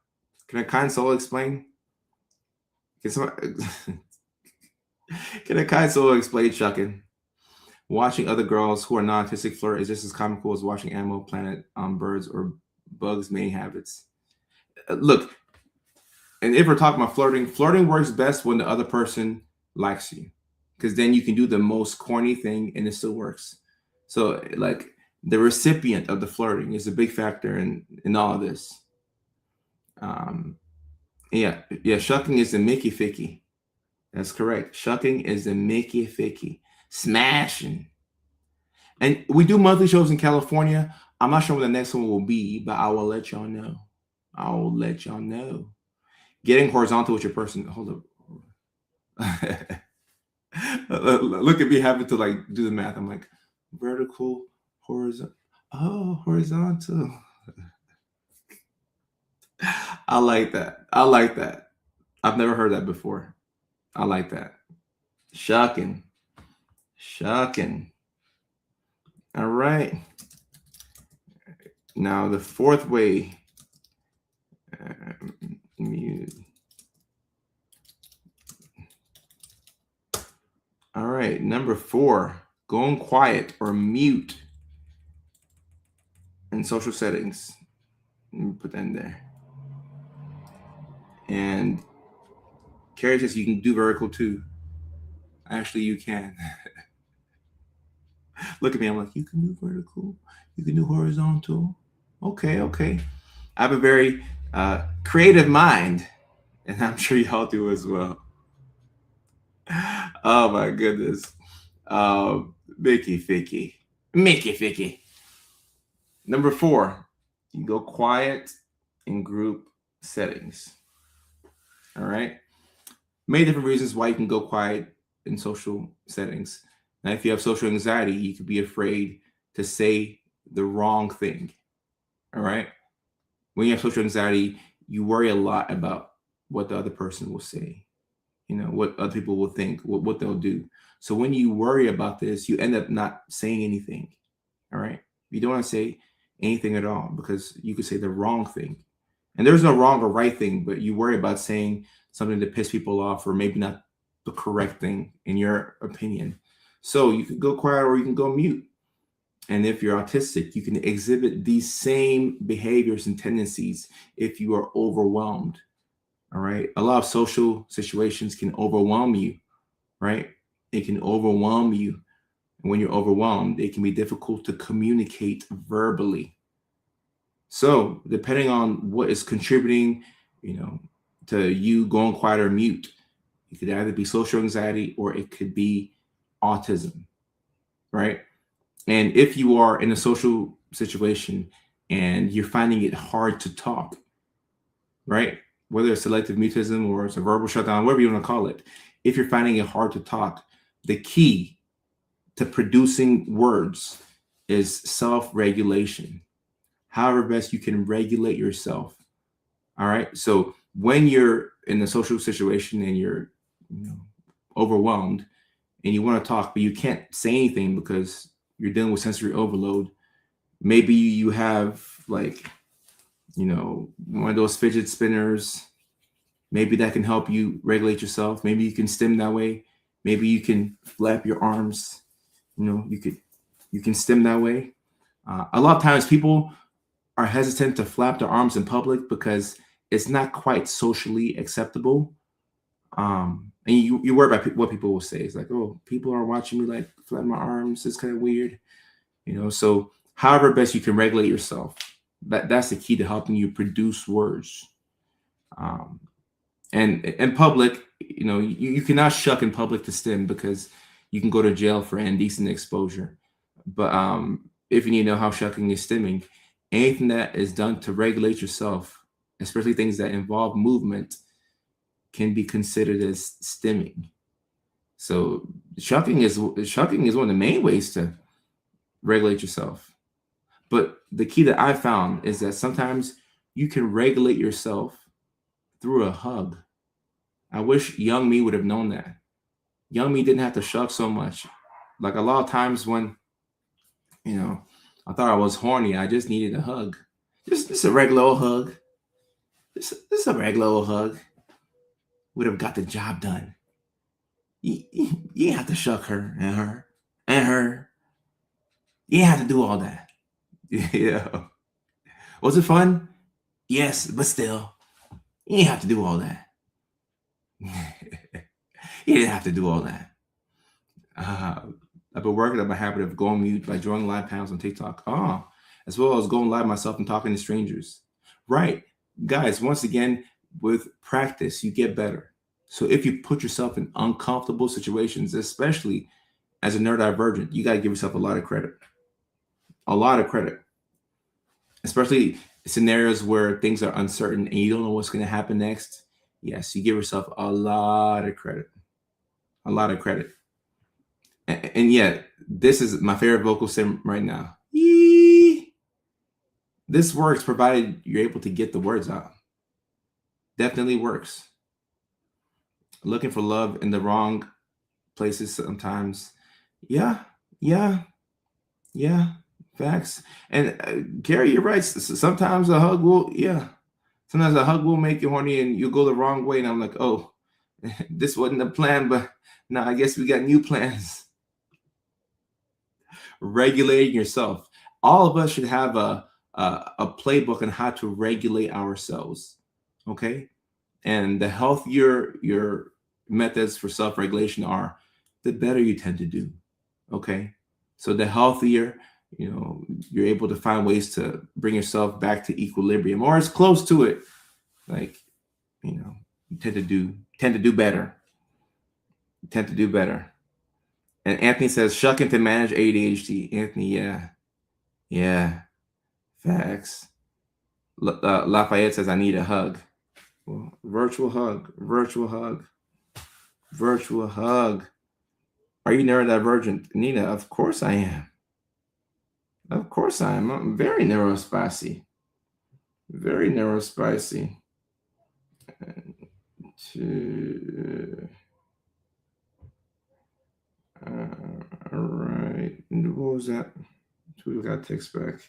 Can a kind soul explain? Can a kind soul explain shucking? Watching other girls who are non-autistic flirt is just as comical as watching Animal Planet birds or bugs' main habits. Look, and if we're talking about flirting works best when the other person likes you, because then you can do the most corny thing and it still works. So, like, the recipient of the flirting is a big factor in all of this. Shucking is the Mickey Ficky. That's correct. Shucking is the Mickey Ficky. Smashing. And we do monthly shows in California. I'm not sure when the next one will be, but I will let y'all know. I will let y'all know. Getting horizontal with your person. Hold up. Look at me having to like do the math. I'm like, vertical, horizontal. Oh, horizontal. I like that. I've never heard that before. I like that. Shocking. All right. Now the fourth way. Mute. All right, number 4, going quiet or mute in social settings. me put that in there. And Carrie says you can do vertical too. Actually, you can. Look at me. I'm like, you can do vertical. You can do horizontal. Okay. I have a very creative mind, and I'm sure y'all do as well. Oh my goodness. Mickey Ficky. Number 4, you go quiet in group settings. All right. Many different reasons why you can go quiet in social settings. Now, if you have social anxiety, you could be afraid to say the wrong thing. All right. When you have social anxiety, you worry a lot about what the other person will say, what other people will think, what they'll do. So when you worry about this, you end up not saying anything. All right. You don't want to say anything at all because you could say the wrong thing. And there's no wrong or right thing, but you worry about saying something to piss people off or maybe not the correct thing in your opinion. So you can go quiet or you can go mute. And if you're autistic, you can exhibit these same behaviors and tendencies if you are overwhelmed. All right. A lot of social situations can overwhelm you, right? It can overwhelm you. And when you're overwhelmed, it can be difficult to communicate verbally. So depending on what is contributing, to you going quiet or mute, it could either be social anxiety or it could be autism, right? And if you are in a social situation and you're finding it hard to talk, right? Whether it's selective mutism or it's a verbal shutdown, whatever you want to call it, if you're finding it hard to talk, the key to producing words is self-regulation. However best you can regulate yourself. All right. So when you're in a social situation and you're overwhelmed and you want to talk, but you can't say anything because you're dealing with sensory overload, maybe you have one of those fidget spinners. Maybe that can help you regulate yourself. Maybe you can stim that way. Maybe you can flap your arms. You can stim that way. A lot of times people are hesitant to flap their arms in public because it's not quite socially acceptable. And you worry about what people will say. It's like, oh, people are watching me like flap my arms. It's kind of weird. So however best you can regulate yourself, that's the key to helping you produce words. And in public, you cannot shuck in public to stim because you can go to jail for indecent exposure. But if you need to know how shucking is stimming, anything that is done to regulate yourself, especially things that involve movement, can be considered as stimming. So shucking is one of the main ways to regulate yourself. But the key that I found is that sometimes you can regulate yourself through a hug. I wish young me would have known that. Young me didn't have to shuck so much. Like a lot of times when, I thought I was horny, I just needed a hug. Just a regular old hug. Just a regular old hug. Would have got the job done. You didn't have to shuck her and her and her. You didn't have to do all that. Yeah. Was it fun? Yes, but still, you didn't have to do all that. You didn't have to do all that. I've been working on my habit of going mute by joining live panels on TikTok. As well as going live myself and talking to strangers. Right. Guys, once again, with practice, you get better. So if you put yourself in uncomfortable situations, especially as a neurodivergent, you got to give yourself a lot of credit. A lot of credit. Especially scenarios where things are uncertain and you don't know what's going to happen next. Yes, you give yourself a lot of credit. A lot of credit. And yet, this is my favorite vocal sim right now. Yee! This works provided you're able to get the words out. Definitely works. Looking for love in the wrong places sometimes. Yeah. Facts. And Gary, you're right. Sometimes a hug will make you horny and you'll go the wrong way. And I'm like, oh, this wasn't the plan, but now I guess we got new plans. Regulating yourself. All of us should have a a playbook on how to regulate ourselves. Okay, and the healthier your methods for self-regulation are, the better you tend to do. Okay, so the healthier, you're able to find ways to bring yourself back to equilibrium or as close to it. Like, you tend to do better. Tend to do better. And Anthony says, shucking to manage ADHD. Anthony, yeah, facts. Lafayette says, I need a hug. Well, virtual hug. Are you neurodivergent? Nina, of course I am. Of course I am. I'm very neurospicy. Very neurospicy. All right. What was that? We got text back.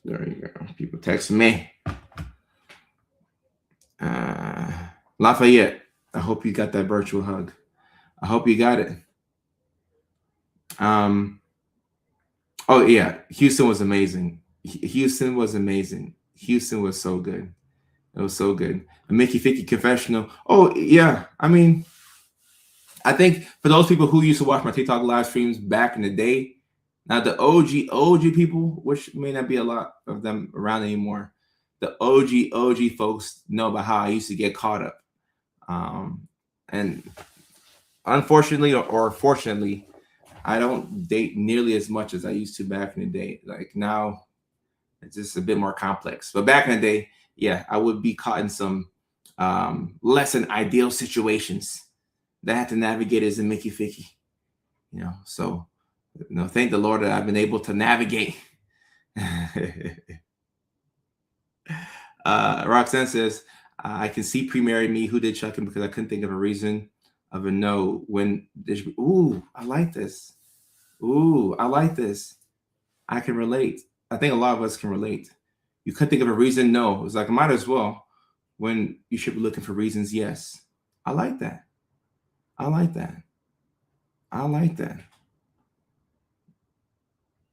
There you go. People text me. Lafayette, I hope you got that virtual hug. I hope you got it. Oh yeah, Houston was amazing. Houston was amazing. Houston was so good. It was so good. A Mickey Ficky confessional. Oh yeah, I mean, I think for those people who used to watch my TikTok live streams back in the day, now the OG people, which may not be a lot of them around anymore, the OG folks know about how I used to get caught up. And unfortunately or fortunately, I don't date nearly as much as I used to back in the day. Like now, it's just a bit more complex. But back in the day, yeah, I would be caught in some less than ideal situations that I had to navigate as a Mickey Ficky. So thank the Lord that I've been able to navigate. Roxanne says, I can see pre-married me who did chucking because I couldn't think of a reason of a no when ooh, I like this. I can relate. I think a lot of us can relate. You couldn't think of a reason, no. It's like, I might as well. When you should be looking for reasons, yes. I like that.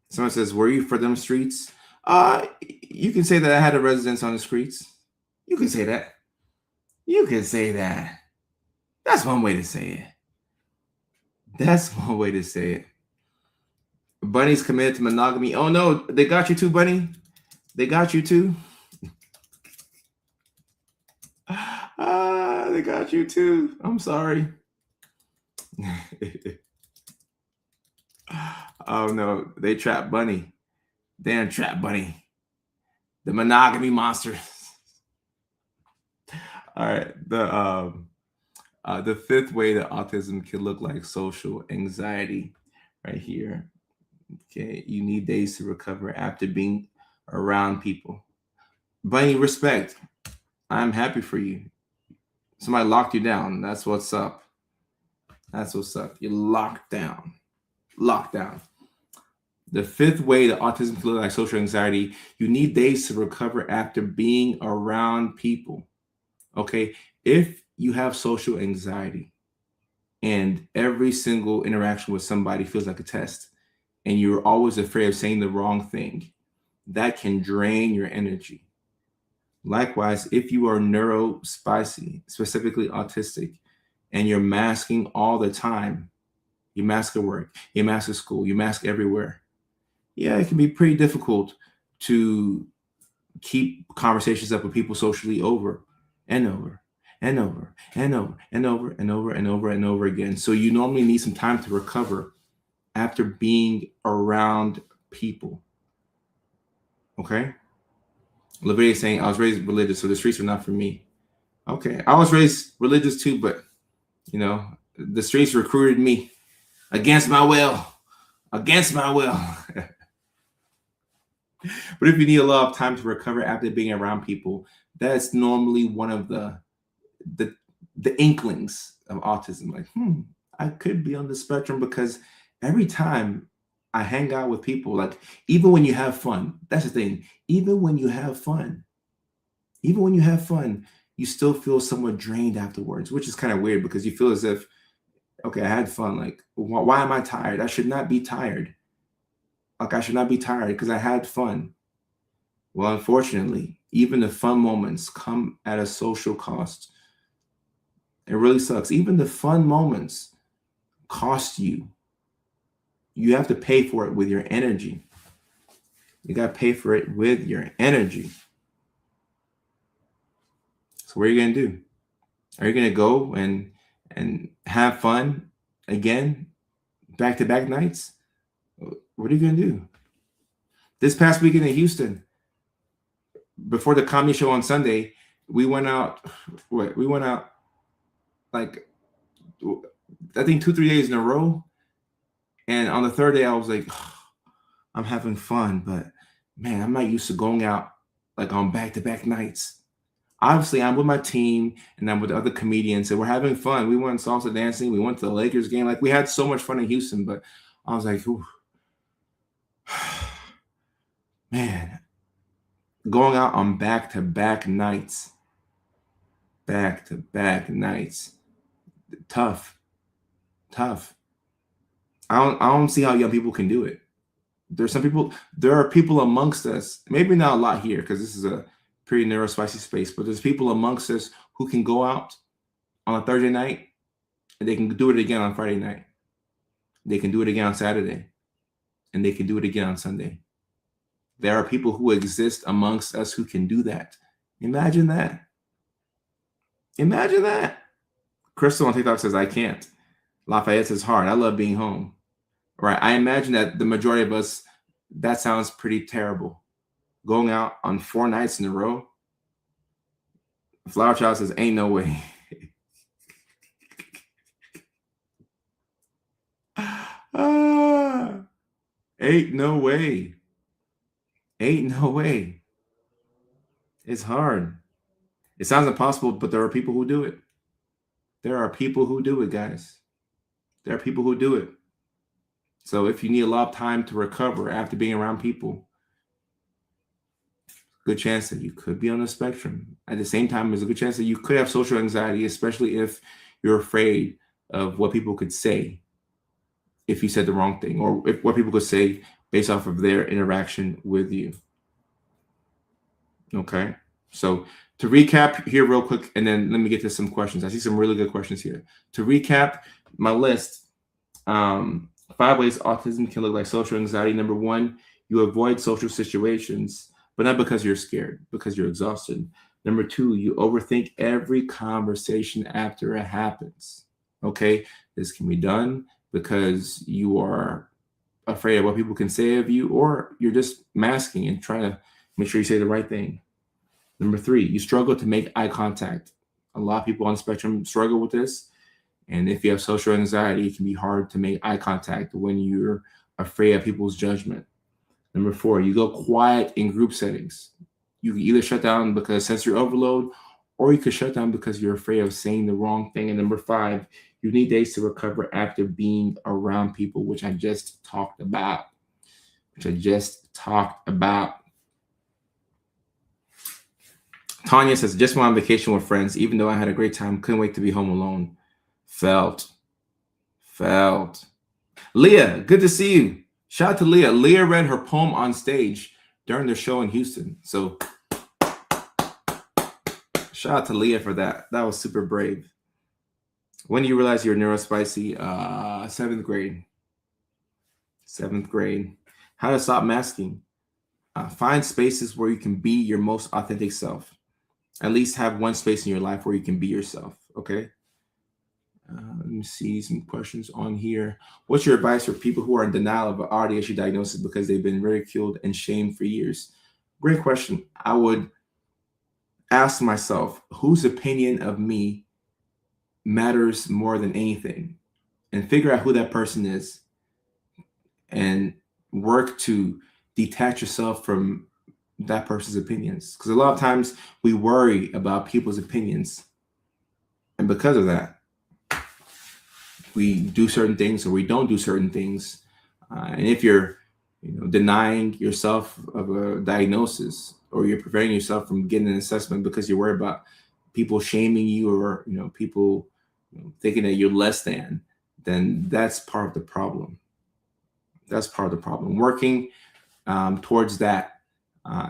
Someone says, were you for them streets? You can say that I had a residence on the streets. You can say that. That's one way to say it. Bunny's committed to monogamy. Oh no, they got you too, Bunny. They got you too. They got you too. I'm sorry. Oh no, they trapped Bunny. Damn, trapped Bunny. The monogamy monster. All right. The fifth way that autism can look like social anxiety, right here. Okay, you need days to recover after being around people. Bunny, respect. I'm happy for you. Somebody locked you down. That's what's up. You're locked down. The fifth way that autism can look like social anxiety, you need days to recover after being around people. Okay, if you have social anxiety and every single interaction with somebody feels like a test and you're always afraid of saying the wrong thing, that can drain your energy. Likewise, if you are neurospicy, specifically autistic, and you're masking all the time, you mask at work, you mask at school, you mask everywhere. Yeah, it can be pretty difficult to keep conversations up with people socially over and over again. So you normally need some time to recover after being around people. Okay? Lavinia is saying, I was raised religious, so the streets are not for me. Okay, I was raised religious too, but the streets recruited me against my will. But if you need a lot of time to recover after being around people, that's normally one of the inklings of autism. Like, I could be on the spectrum, because every time I hang out with people, like even when you have fun, that's the thing. Even when you have fun, you still feel somewhat drained afterwards, which is kind of weird because you feel as if Okay, I had fun. Like, why am I tired? I should not be tired. Like, I should not be tired because I had fun. Well, unfortunately, even the fun moments come at a social cost. It really sucks. Even the fun moments cost you. You have to pay for it with your energy. You got to pay for it with your energy. So what are you going to do? Are you going to go and have fun again, back-to-back nights? What are you going to do? This past weekend in Houston, before the comedy show on Sunday, we went out. We went out like I think 2-3 days in a row, and on the third day I was like, oh, I'm having fun, but man, I'm not used to going out like on back-to-back nights. Obviously, I'm with my team and I'm with other comedians, and we're having fun. We went salsa dancing. We went to the Lakers game. Like, we had so much fun in Houston, but I was like, ooh, man, going out on back-to-back nights, tough. I don't see how young people can do it. There are people amongst us, maybe not a lot here because this is a pretty narrow, spicy space, but there's people amongst us who can go out on a Thursday night and they can do it again on Friday night. They can do it again on Saturday, and they can do it again on Sunday. There are people who exist amongst us who can do that. Imagine that. Imagine that. Crystal on TikTok says, I can't. Lafayette says, hard. I love being home. Right. I imagine that the majority of us, that sounds pretty terrible. Going out on 4 nights in a row. Flower Child says, ain't no way. Ain't no way. Ain't no way. It's hard. It sounds impossible, but there are people who do it. There are people who do it, guys. There are people who do it. So if you need a lot of time to recover after being around people, good chance that you could be on the spectrum. At the same time, there's a good chance that you could have social anxiety, especially if you're afraid of what people could say if you said the wrong thing, or if what people could say based off of their interaction with you. Okay, so to recap here real quick, and then let me get to some questions. I see some really good questions here. To recap my list, 5 ways autism can look like social anxiety. Number 1, you avoid social situations, but not because you're scared, because you're exhausted. Number 2, you overthink every conversation after it happens. Okay, this can be done because you are afraid of what people can say of you, or you're just masking and trying to make sure you say the right thing. Number 3, you struggle to make eye contact. A lot of people on the spectrum struggle with this. And if you have social anxiety, it can be hard to make eye contact when you're afraid of people's judgment. Number 4, you go quiet in group settings. You can either shut down because sensory overload, or you could shut down because you're afraid of saying the wrong thing. And number 5, you need days to recover after being around people, which I just talked about. Tanya says, just went on vacation with friends. Even though I had a great time, couldn't wait to be home alone. Felt. Leah, good to see you. Shout out to Leah. Leah read her poem on stage during the show in Houston. So shout out to Leah for that. That was super brave. When do you realize you're neurospicy? 7th grade. 7th grade. How to stop masking. Find spaces where you can be your most authentic self. At least have one space in your life where you can be yourself. Okay. Let me see some questions on here. What's your advice for people who are in denial of an ADHD diagnosis because they've been ridiculed and shamed for years? Great question. I would ask myself, whose opinion of me matters more than anything? And figure out who that person is and work to detach yourself from that person's opinions. Because a lot of times we worry about people's opinions. And because of that, we do certain things or we don't do certain things. And if you're denying yourself of a diagnosis, or you're preventing yourself from getting an assessment because you're worried about people shaming you, or people thinking that you're less than, then that's part of the problem. That's part of the problem. Working towards that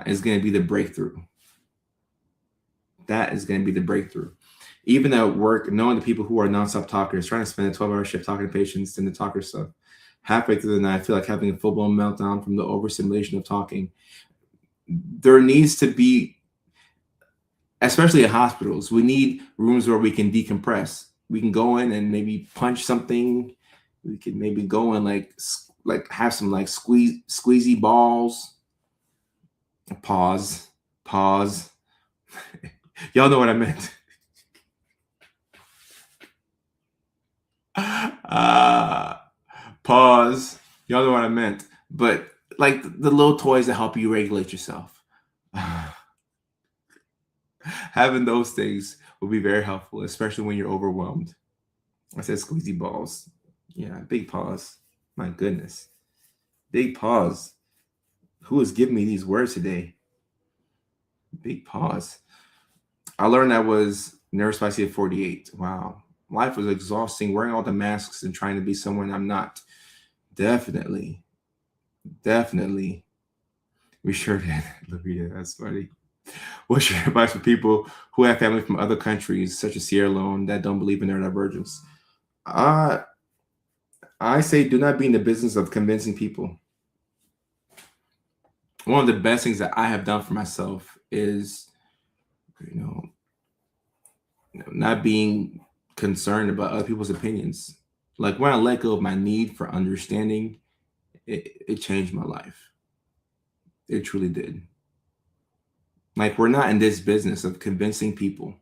is going to be the breakthrough. That is going to be the breakthrough. Even at work, knowing the people who are nonstop talkers, trying to spend a 12-hour shift talking to patients and the talker stuff. Halfway through the night, I feel like having a full-blown meltdown from the overstimulation of talking. There needs to be, especially at hospitals, we need rooms where we can decompress. We can go in and maybe punch something. We can maybe go and like have some like squeezy balls. Pause. Y'all know what I meant. Pause. Y'all know what I meant. But like the little toys that help you regulate yourself. Having those things will be very helpful, especially when you're overwhelmed. I said squeezy balls. Yeah, big pause. My goodness. Big pause. Who is giving me these words today? Big pause. I learned I was neurospicy at 48. Wow. Life was exhausting, wearing all the masks and trying to be someone I'm not. Definitely. We sure did. Lavita, that's funny. What's your advice for people who have family from other countries, such as Sierra Leone, that don't believe in neurodivergence? I say do not be in the business of convincing people. One of the best things that I have done for myself is, not being concerned about other people's opinions. Like when I let go of my need for understanding, it changed my life. It truly did. Like we're not in this business of convincing people.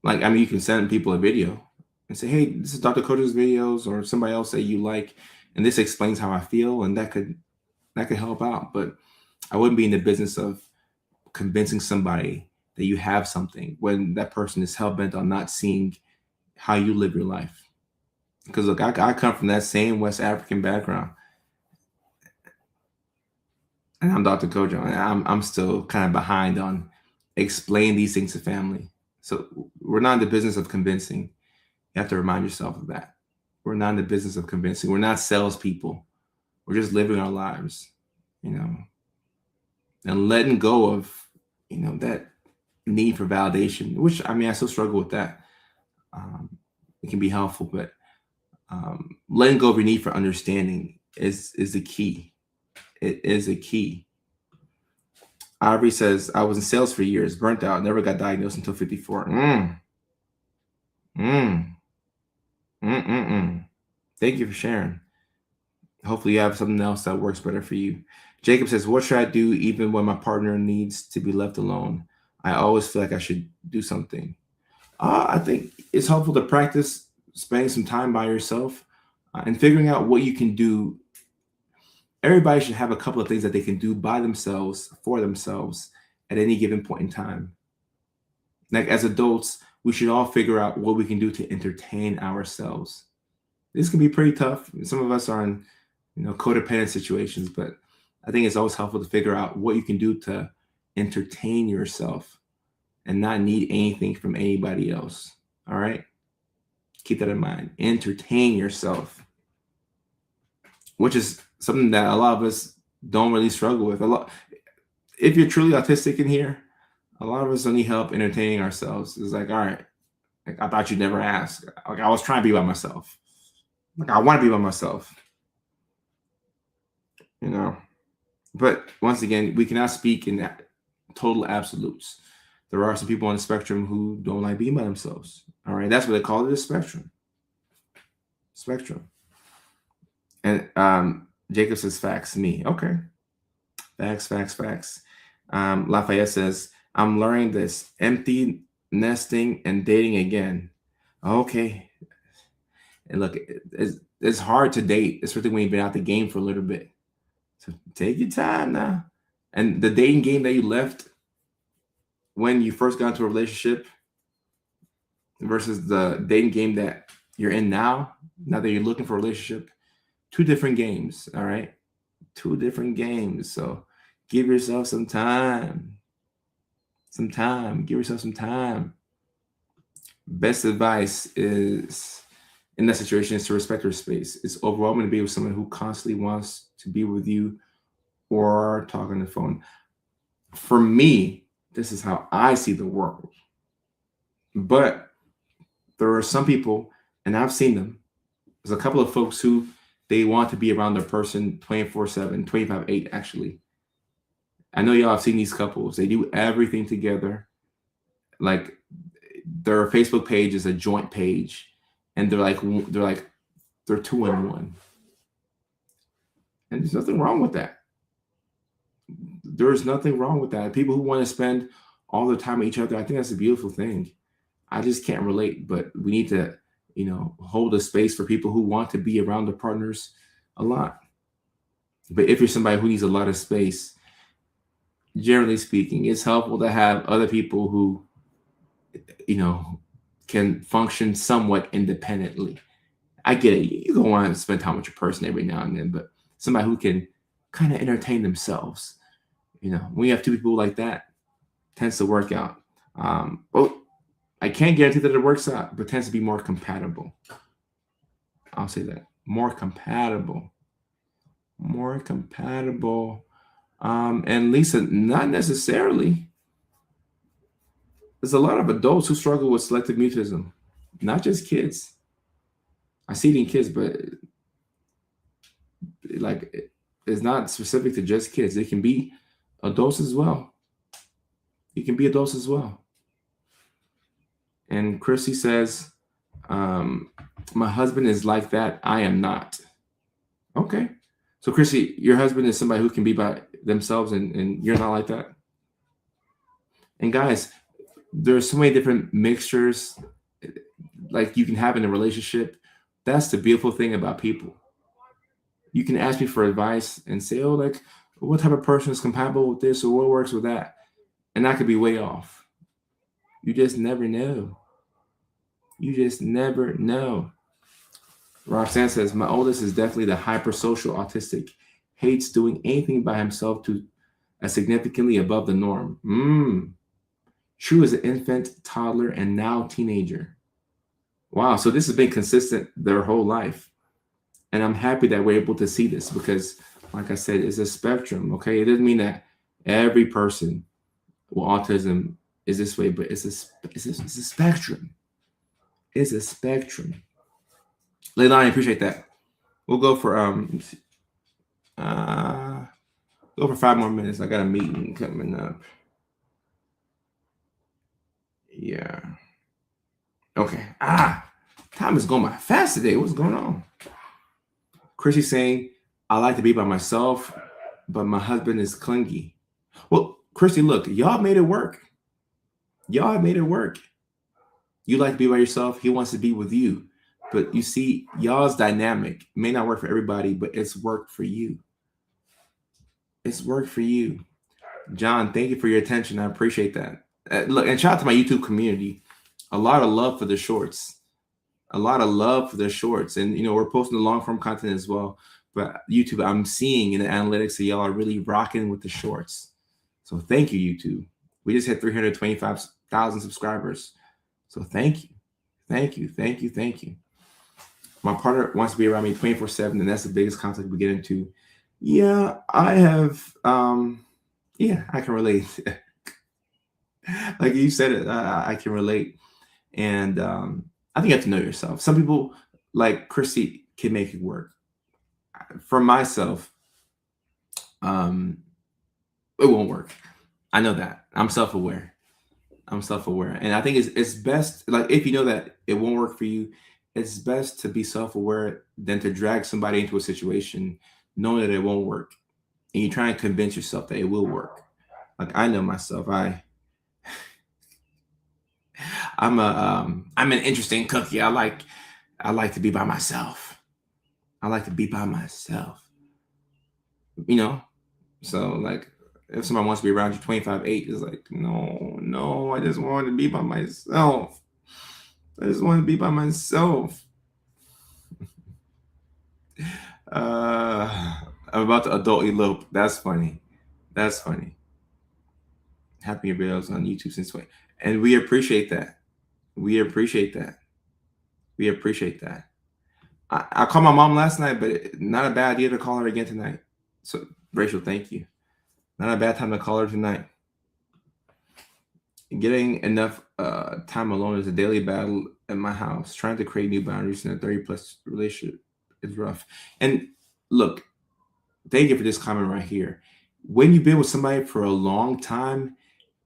Like, I mean, you can send people a video and say, hey, this is Dr. Koja's videos or somebody else that you like, and this explains how I feel, and that could help out. But I wouldn't be in the business of convincing somebody that you have something when that person is hell-bent on not seeing how you live your life. Because look, I come from that same West African background. And I'm Dr. Kojo, and I'm still kind of behind on explaining these things to family. So we're not in the business of convincing. You have to remind yourself of that. We're not in the business of convincing. We're not salespeople. We're just living our lives, and letting go of, that need for validation, which, I mean, I still struggle with that. It can be helpful, but letting go of your need for understanding is the key. It is a key. Aubrey says, I was in sales for years, burnt out, never got diagnosed until 54. Thank you for sharing. Hopefully you have something else that works better for you. Jacob says, what should I do even when my partner needs to be left alone? I always feel like I should do something. I think it's helpful to practice spending some time by yourself and figuring out what you can do. Everybody should have a couple of things that they can do by themselves, for themselves, at any given point in time. Like as adults, we should all figure out what we can do to entertain ourselves. This can be pretty tough. Some of us are in, codependent situations, but I think it's always helpful to figure out what you can do to entertain yourself and not need anything from anybody else. All right? Keep that in mind. Entertain yourself, which is something that a lot of us don't really struggle with. If you're truly autistic in here, a lot of us don't need help entertaining ourselves. It's like, all right, like, I thought you'd never ask. Like I was trying to be by myself. Like I want to be by myself. But once again, we cannot speak in total absolutes. There are some people on the spectrum who don't like being by themselves. All right, that's what they call it, a spectrum. And Jacob says facts, me. Okay. Facts. Lafayette says, I'm learning this. Empty nesting and dating again. Okay. And look, it's hard to date, especially when you've been out the game for a little bit. So take your time now. And the dating game that you left when you first got into a relationship versus the dating game that you're in now that you're looking for a relationship, 2 different games, all right? 2 different games. So give yourself some time. Give yourself some time. Best advice is in that situation is to respect their space. It's overwhelming to be with someone who constantly wants to be with you or talk on the phone. For me, this is how I see the world. But there are some people, and I've seen them. There's a couple of folks who they want to be around their person 24/7, 25/8 actually. I know y'all have seen these couples. They do everything together. Like their Facebook page is a joint page, and they're 2 in 1. And there's nothing wrong with that. There's nothing wrong with that. People who want to spend all the time with each other, I think that's a beautiful thing. I just can't relate, but we need to, hold a space for people who want to be around their partners a lot. But if you're somebody who needs a lot of space, generally speaking, it's helpful to have other people who, can function somewhat independently. I get it. You don't want to spend time with your person every now and then, but somebody who can kind of entertain themselves. When you have two people like that, tends to work out. Well, I can't guarantee that it works out, but tends to be more compatible. I'll say that. More compatible. More compatible. And Lisa, not necessarily. There's a lot of adults who struggle with selective mutism, not just kids. I see it in kids, but it's not specific to just kids. It can be adults as well. It can be adults as well. And Chrissy says, my husband is like that. I am not. Okay. So Chrissy, your husband is somebody who can be by themselves and you're not like that. And guys, there's so many different mixtures like you can have in a relationship. That's the beautiful thing about people. You can ask me for advice and say, oh, like, what type of person is compatible with this or what works with that? And I could be way off. You just never know. You just never know. Roxanne says, my oldest is definitely the hypersocial autistic. Hates doing anything by himself to significantly above the norm. True as an infant, toddler, and now teenager. Wow, so this has been consistent their whole life. And I'm happy that we're able to see this because, like I said, it's a spectrum, okay? It doesn't mean that every person with autism is this way, but it's a spectrum. It's a spectrum. Leilani, I appreciate that. We'll go for 5 more minutes. I got a meeting coming up. Yeah. Okay. Time is going by fast today. What's going on? Chrissy's saying, I like to be by myself, but my husband is clingy. Well, Chrissy, look, y'all made it work. Y'all made it work. You like to be by yourself. He wants to be with you. But you see, y'all's dynamic may not work for everybody, but it's worked for you. It's worked for you. John, thank you for your attention. I appreciate that. Look, and shout out to my YouTube community. A lot of love for the shorts. A lot of love for the shorts. And, we're posting the long form content as well. But YouTube, I'm seeing in the analytics that y'all are really rocking with the shorts. So thank you, YouTube. We just hit 325,000 subscribers. So thank you. Thank you. Thank you. Thank you. My partner wants to be around me 24/7, and that's the biggest conflict we get into. Yeah, I have. I can relate. Like you said it, I can relate. And I think you have to know yourself. Some people, like Chrissy, can make it work. For myself, it won't work. I know that. I'm self-aware. And I think it's best, like, if you know that it won't work for you, it's best to be self-aware than to drag somebody into a situation knowing that it won't work. And you try and convince yourself that it will work. Like, I know myself. I'm an interesting cookie. I like to be by myself. I like to be by myself. So like if somebody wants to be around you 25/8, it's like, no, I just want to be by myself. I just want to be by myself. I'm about to adult elope. That's funny. Happy videos on YouTube since 20. And we appreciate that. We appreciate that. I called my mom last night, but not a bad idea to call her again tonight. So, Rachel, thank you. Not a bad time to call her tonight. Getting enough time alone is a daily battle at my house. Trying to create new boundaries in a 30 plus relationship is rough. And look, thank you for this comment right here. When you've been with somebody for a long time,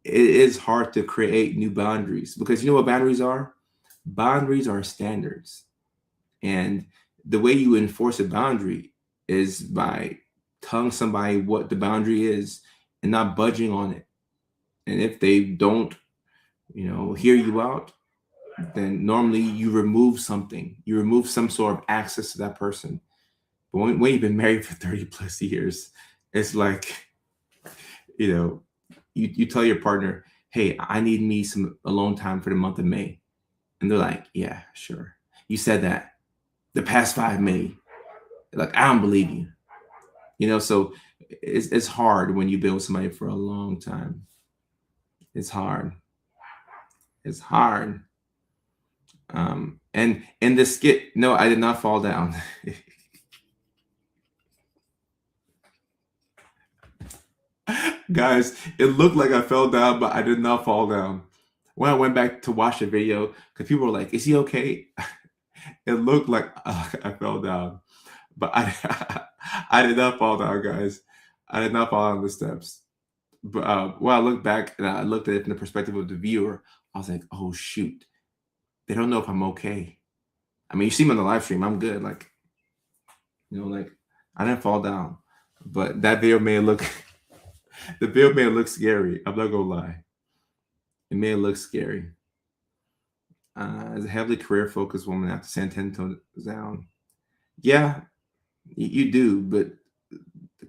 it is hard to create new boundaries because you know what boundaries are? Boundaries are standards. And the way you enforce a boundary is by telling somebody what the boundary is and not budging on it. And if they don't, hear you out, then normally you remove something. You remove some sort of access to that person. But when you've been married for 30 plus years, it's like, you tell your partner, hey, I need me some alone time for the month of May. And they're like, yeah, sure. You said that the past 5 May. Like, I don't believe you. So it's hard when you've been with somebody for a long time. It's hard. It's hard. And in the skit, no, I did not fall down. Guys, it looked like I fell down, but I did not fall down. When I went back to watch the video, because people were like, is he okay? It looked like I fell down, but I did not fall down, guys. I did not fall down the steps. But when I looked back and I looked at it from the perspective of the viewer, I was like, oh, shoot. They don't know if I'm okay. I mean, you see me on the live stream. I'm good. Like, I didn't fall down. But that video may look, the video may look scary. I'm not going to lie. It may look scary. As a heavily career-focused woman, I have to stand 10 toes down. Yeah, you do, but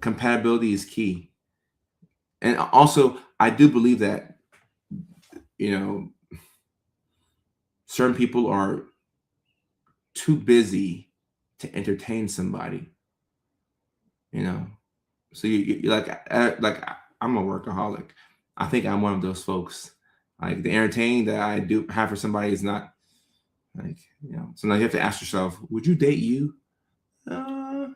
compatibility is key. And also, I do believe that, certain people are too busy to entertain somebody. So you like I'm a workaholic. I think I'm one of those folks. Like the entertaining that I do have for somebody is not like So now you have to ask yourself, would you date you? And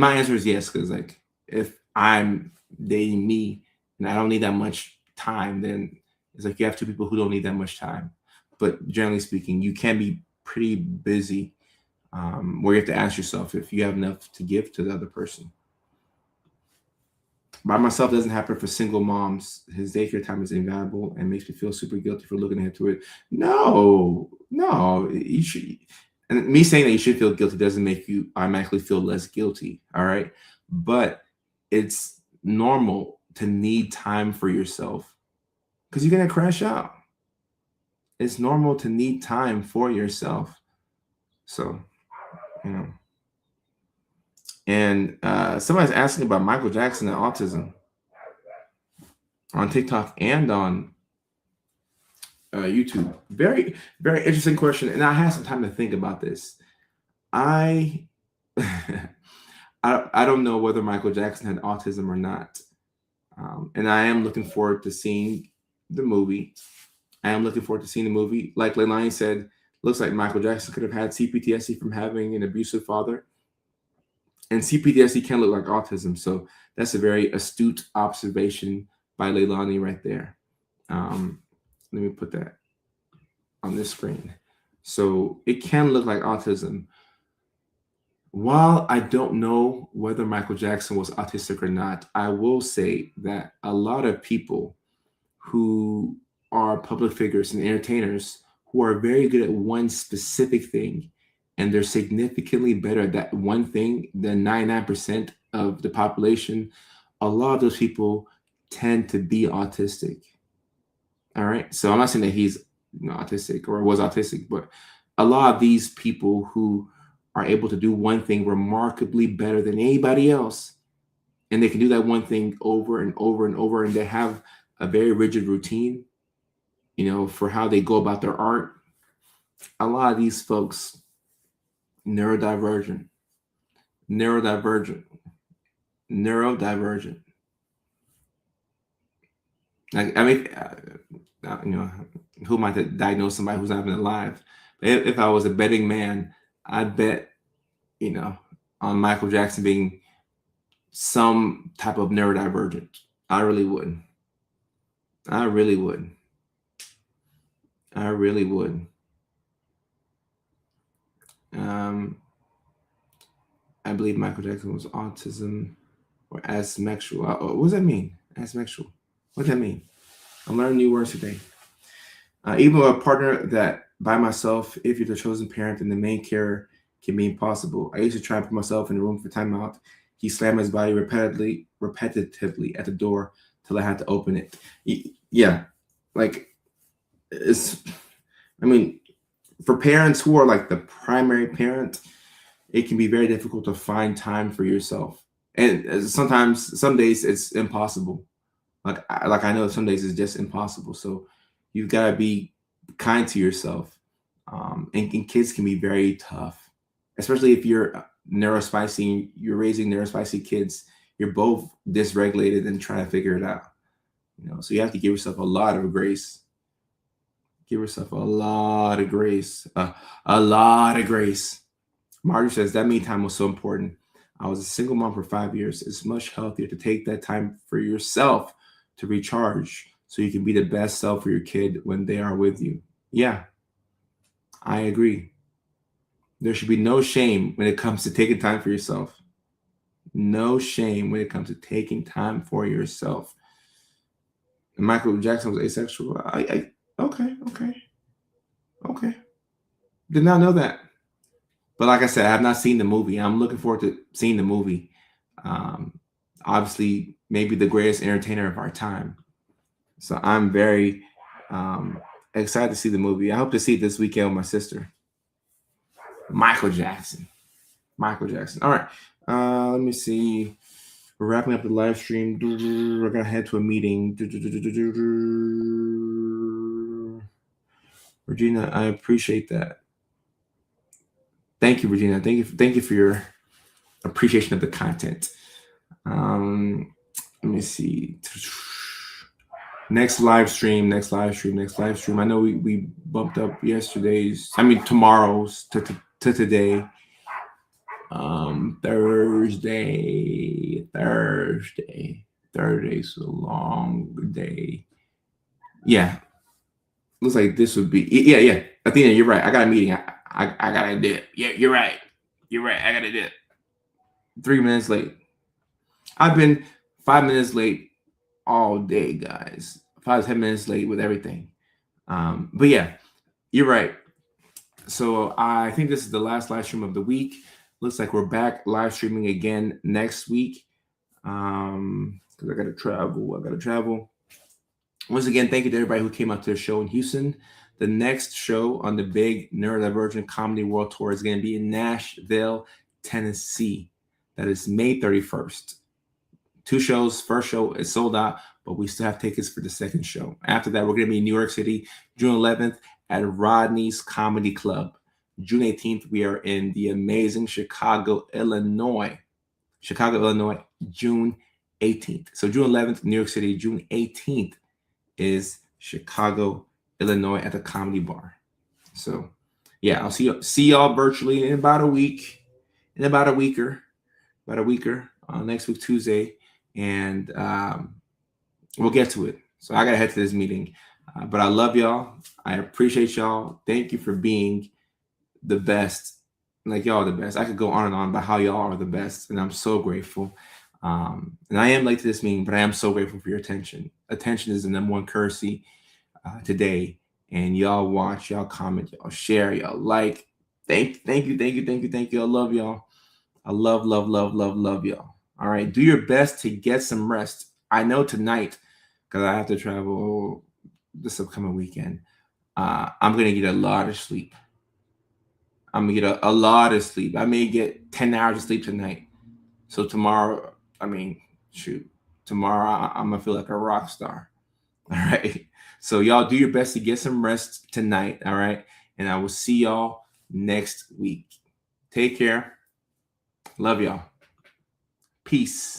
my answer is yes, because like if I'm dating me and I don't need that much time, then it's like you have two people who don't need that much time. But generally speaking, you can be pretty busy, where you have to ask yourself if you have enough to give to the other person. By myself doesn't happen for single moms. His daycare time is invaluable and makes me feel super guilty for looking ahead to it. No, you should. And me saying that you should feel guilty doesn't make you automatically feel less guilty. All right. But it's normal to need time for yourself because you're going to crash out. It's normal to need time for yourself. So, And somebody's asking about Michael Jackson and autism on TikTok and on YouTube. Very, very interesting question. And I had some time to think about this. I don't know whether Michael Jackson had autism or not. And I am looking forward to seeing the movie. Like Leilani said, looks like Michael Jackson could have had CPTSD from having an abusive father. And CPTSD can look like autism. So that's a very astute observation by Leilani right there. Let me put that on this screen. So it can look like autism. While I don't know whether Michael Jackson was autistic or not, I will say that a lot of people who are public figures and entertainers who are very good at one specific thing, and they're significantly better at that one thing than 99% of the population, a lot of those people tend to be autistic. All right. So I'm not saying that he's autistic or was autistic, but a lot of these people who are able to do one thing remarkably better than anybody else, and they can do that one thing over and over and over, and they have a very rigid routine, for how they go about their art. A lot of these folks, neurodivergent. Like, I mean, who am I to diagnose somebody who's not even alive? But if I was a betting man, I'd bet, on Michael Jackson being some type of neurodivergent. I really would. I really would. I really would. I believe Michael Jackson was autism or asexual. What does that mean? Asexual. What does that mean? I'm learning new words today. Even with a partner that by myself, if you're the chosen parent, then the main care can be impossible. I used to try and put myself in the room for timeout. He slammed his body repetitively at the door till I had to open it. Yeah, like it's. I mean, for parents who are like the primary parent, it can be very difficult to find time for yourself, and sometimes, some days it's impossible. Like I know some days it's just impossible. So you've got to be kind to yourself. And kids can be very tough, especially if you're neurospicy. You're raising neurospicy kids. You're both dysregulated and trying to figure it out. So you have to give yourself a lot of grace. Give yourself a lot of grace. A lot of grace. Marjorie says that me time was so important. I was a single mom for 5 years. It's much healthier to take that time for yourself to recharge so you can be the best self for your kid when they are with you. Yeah, I agree. There should be no shame when it comes to taking time for yourself. No shame when it comes to taking time for yourself. And Michael Jackson was asexual. Okay. Did not know that. But like I said, I have not seen the movie. I'm looking forward to seeing the movie. Obviously, maybe the greatest entertainer of our time. So I'm very excited to see the movie. I hope to see it this weekend with my sister. Michael Jackson. All right. Let me see. We're wrapping up the live stream. We're gonna head to a meeting. Regina, I appreciate that. Thank you, Regina. Thank you for your appreciation of the content. Let me see. Next live stream. I know we bumped up tomorrow's to today. Thursday's a long day. Yeah. Looks like this would be yeah. Athena, you're right. I got a meeting. I gotta dip. Yeah, you're right. I gotta dip. 3 minutes late. I've been 5 minutes late all day, guys. 5-10 minutes late with everything. But yeah, you're right. So I think this is the last live stream of the week. Looks like we're back live streaming again next week. Because I gotta travel. Once again, thank you to everybody who came out to the show in Houston. The next show on the big Neurodivergent Comedy World Tour is going to be in Nashville, Tennessee. That is May 31st. 2 shows. First show is sold out, but we still have tickets for the second show. After that, we're going to be in New York City, June 11th at Rodney's Comedy Club. June 18th, we are in the amazing Chicago, Illinois, June 18th. So June 11th, New York City. June 18th is Chicago, Illinois at the Comedy Bar. So yeah, I'll see y'all virtually in about a week. Next week Tuesday, and we'll get to it. So I gotta head to this meeting, but I love y'all. I appreciate y'all. Thank you for being the best. Like, y'all are the best. I could go on and on about how y'all are the best, and I'm so grateful. And I am late to this meeting, but I am so grateful for your attention. Attention is the number one currency today. And y'all watch, y'all comment, y'all share, y'all like. Thank you. I love y'all. I love y'all. All right. Do your best to get some rest. I know tonight, because I have to travel this upcoming weekend, I'm going to get a lot of sleep. I'm going to get a lot of sleep. I may get 10 hours of sleep tonight. So tomorrow, tomorrow I'm going to feel like a rock star. All right. So y'all do your best to get some rest tonight. All right. And I will see y'all next week. Take care. Love y'all. Peace.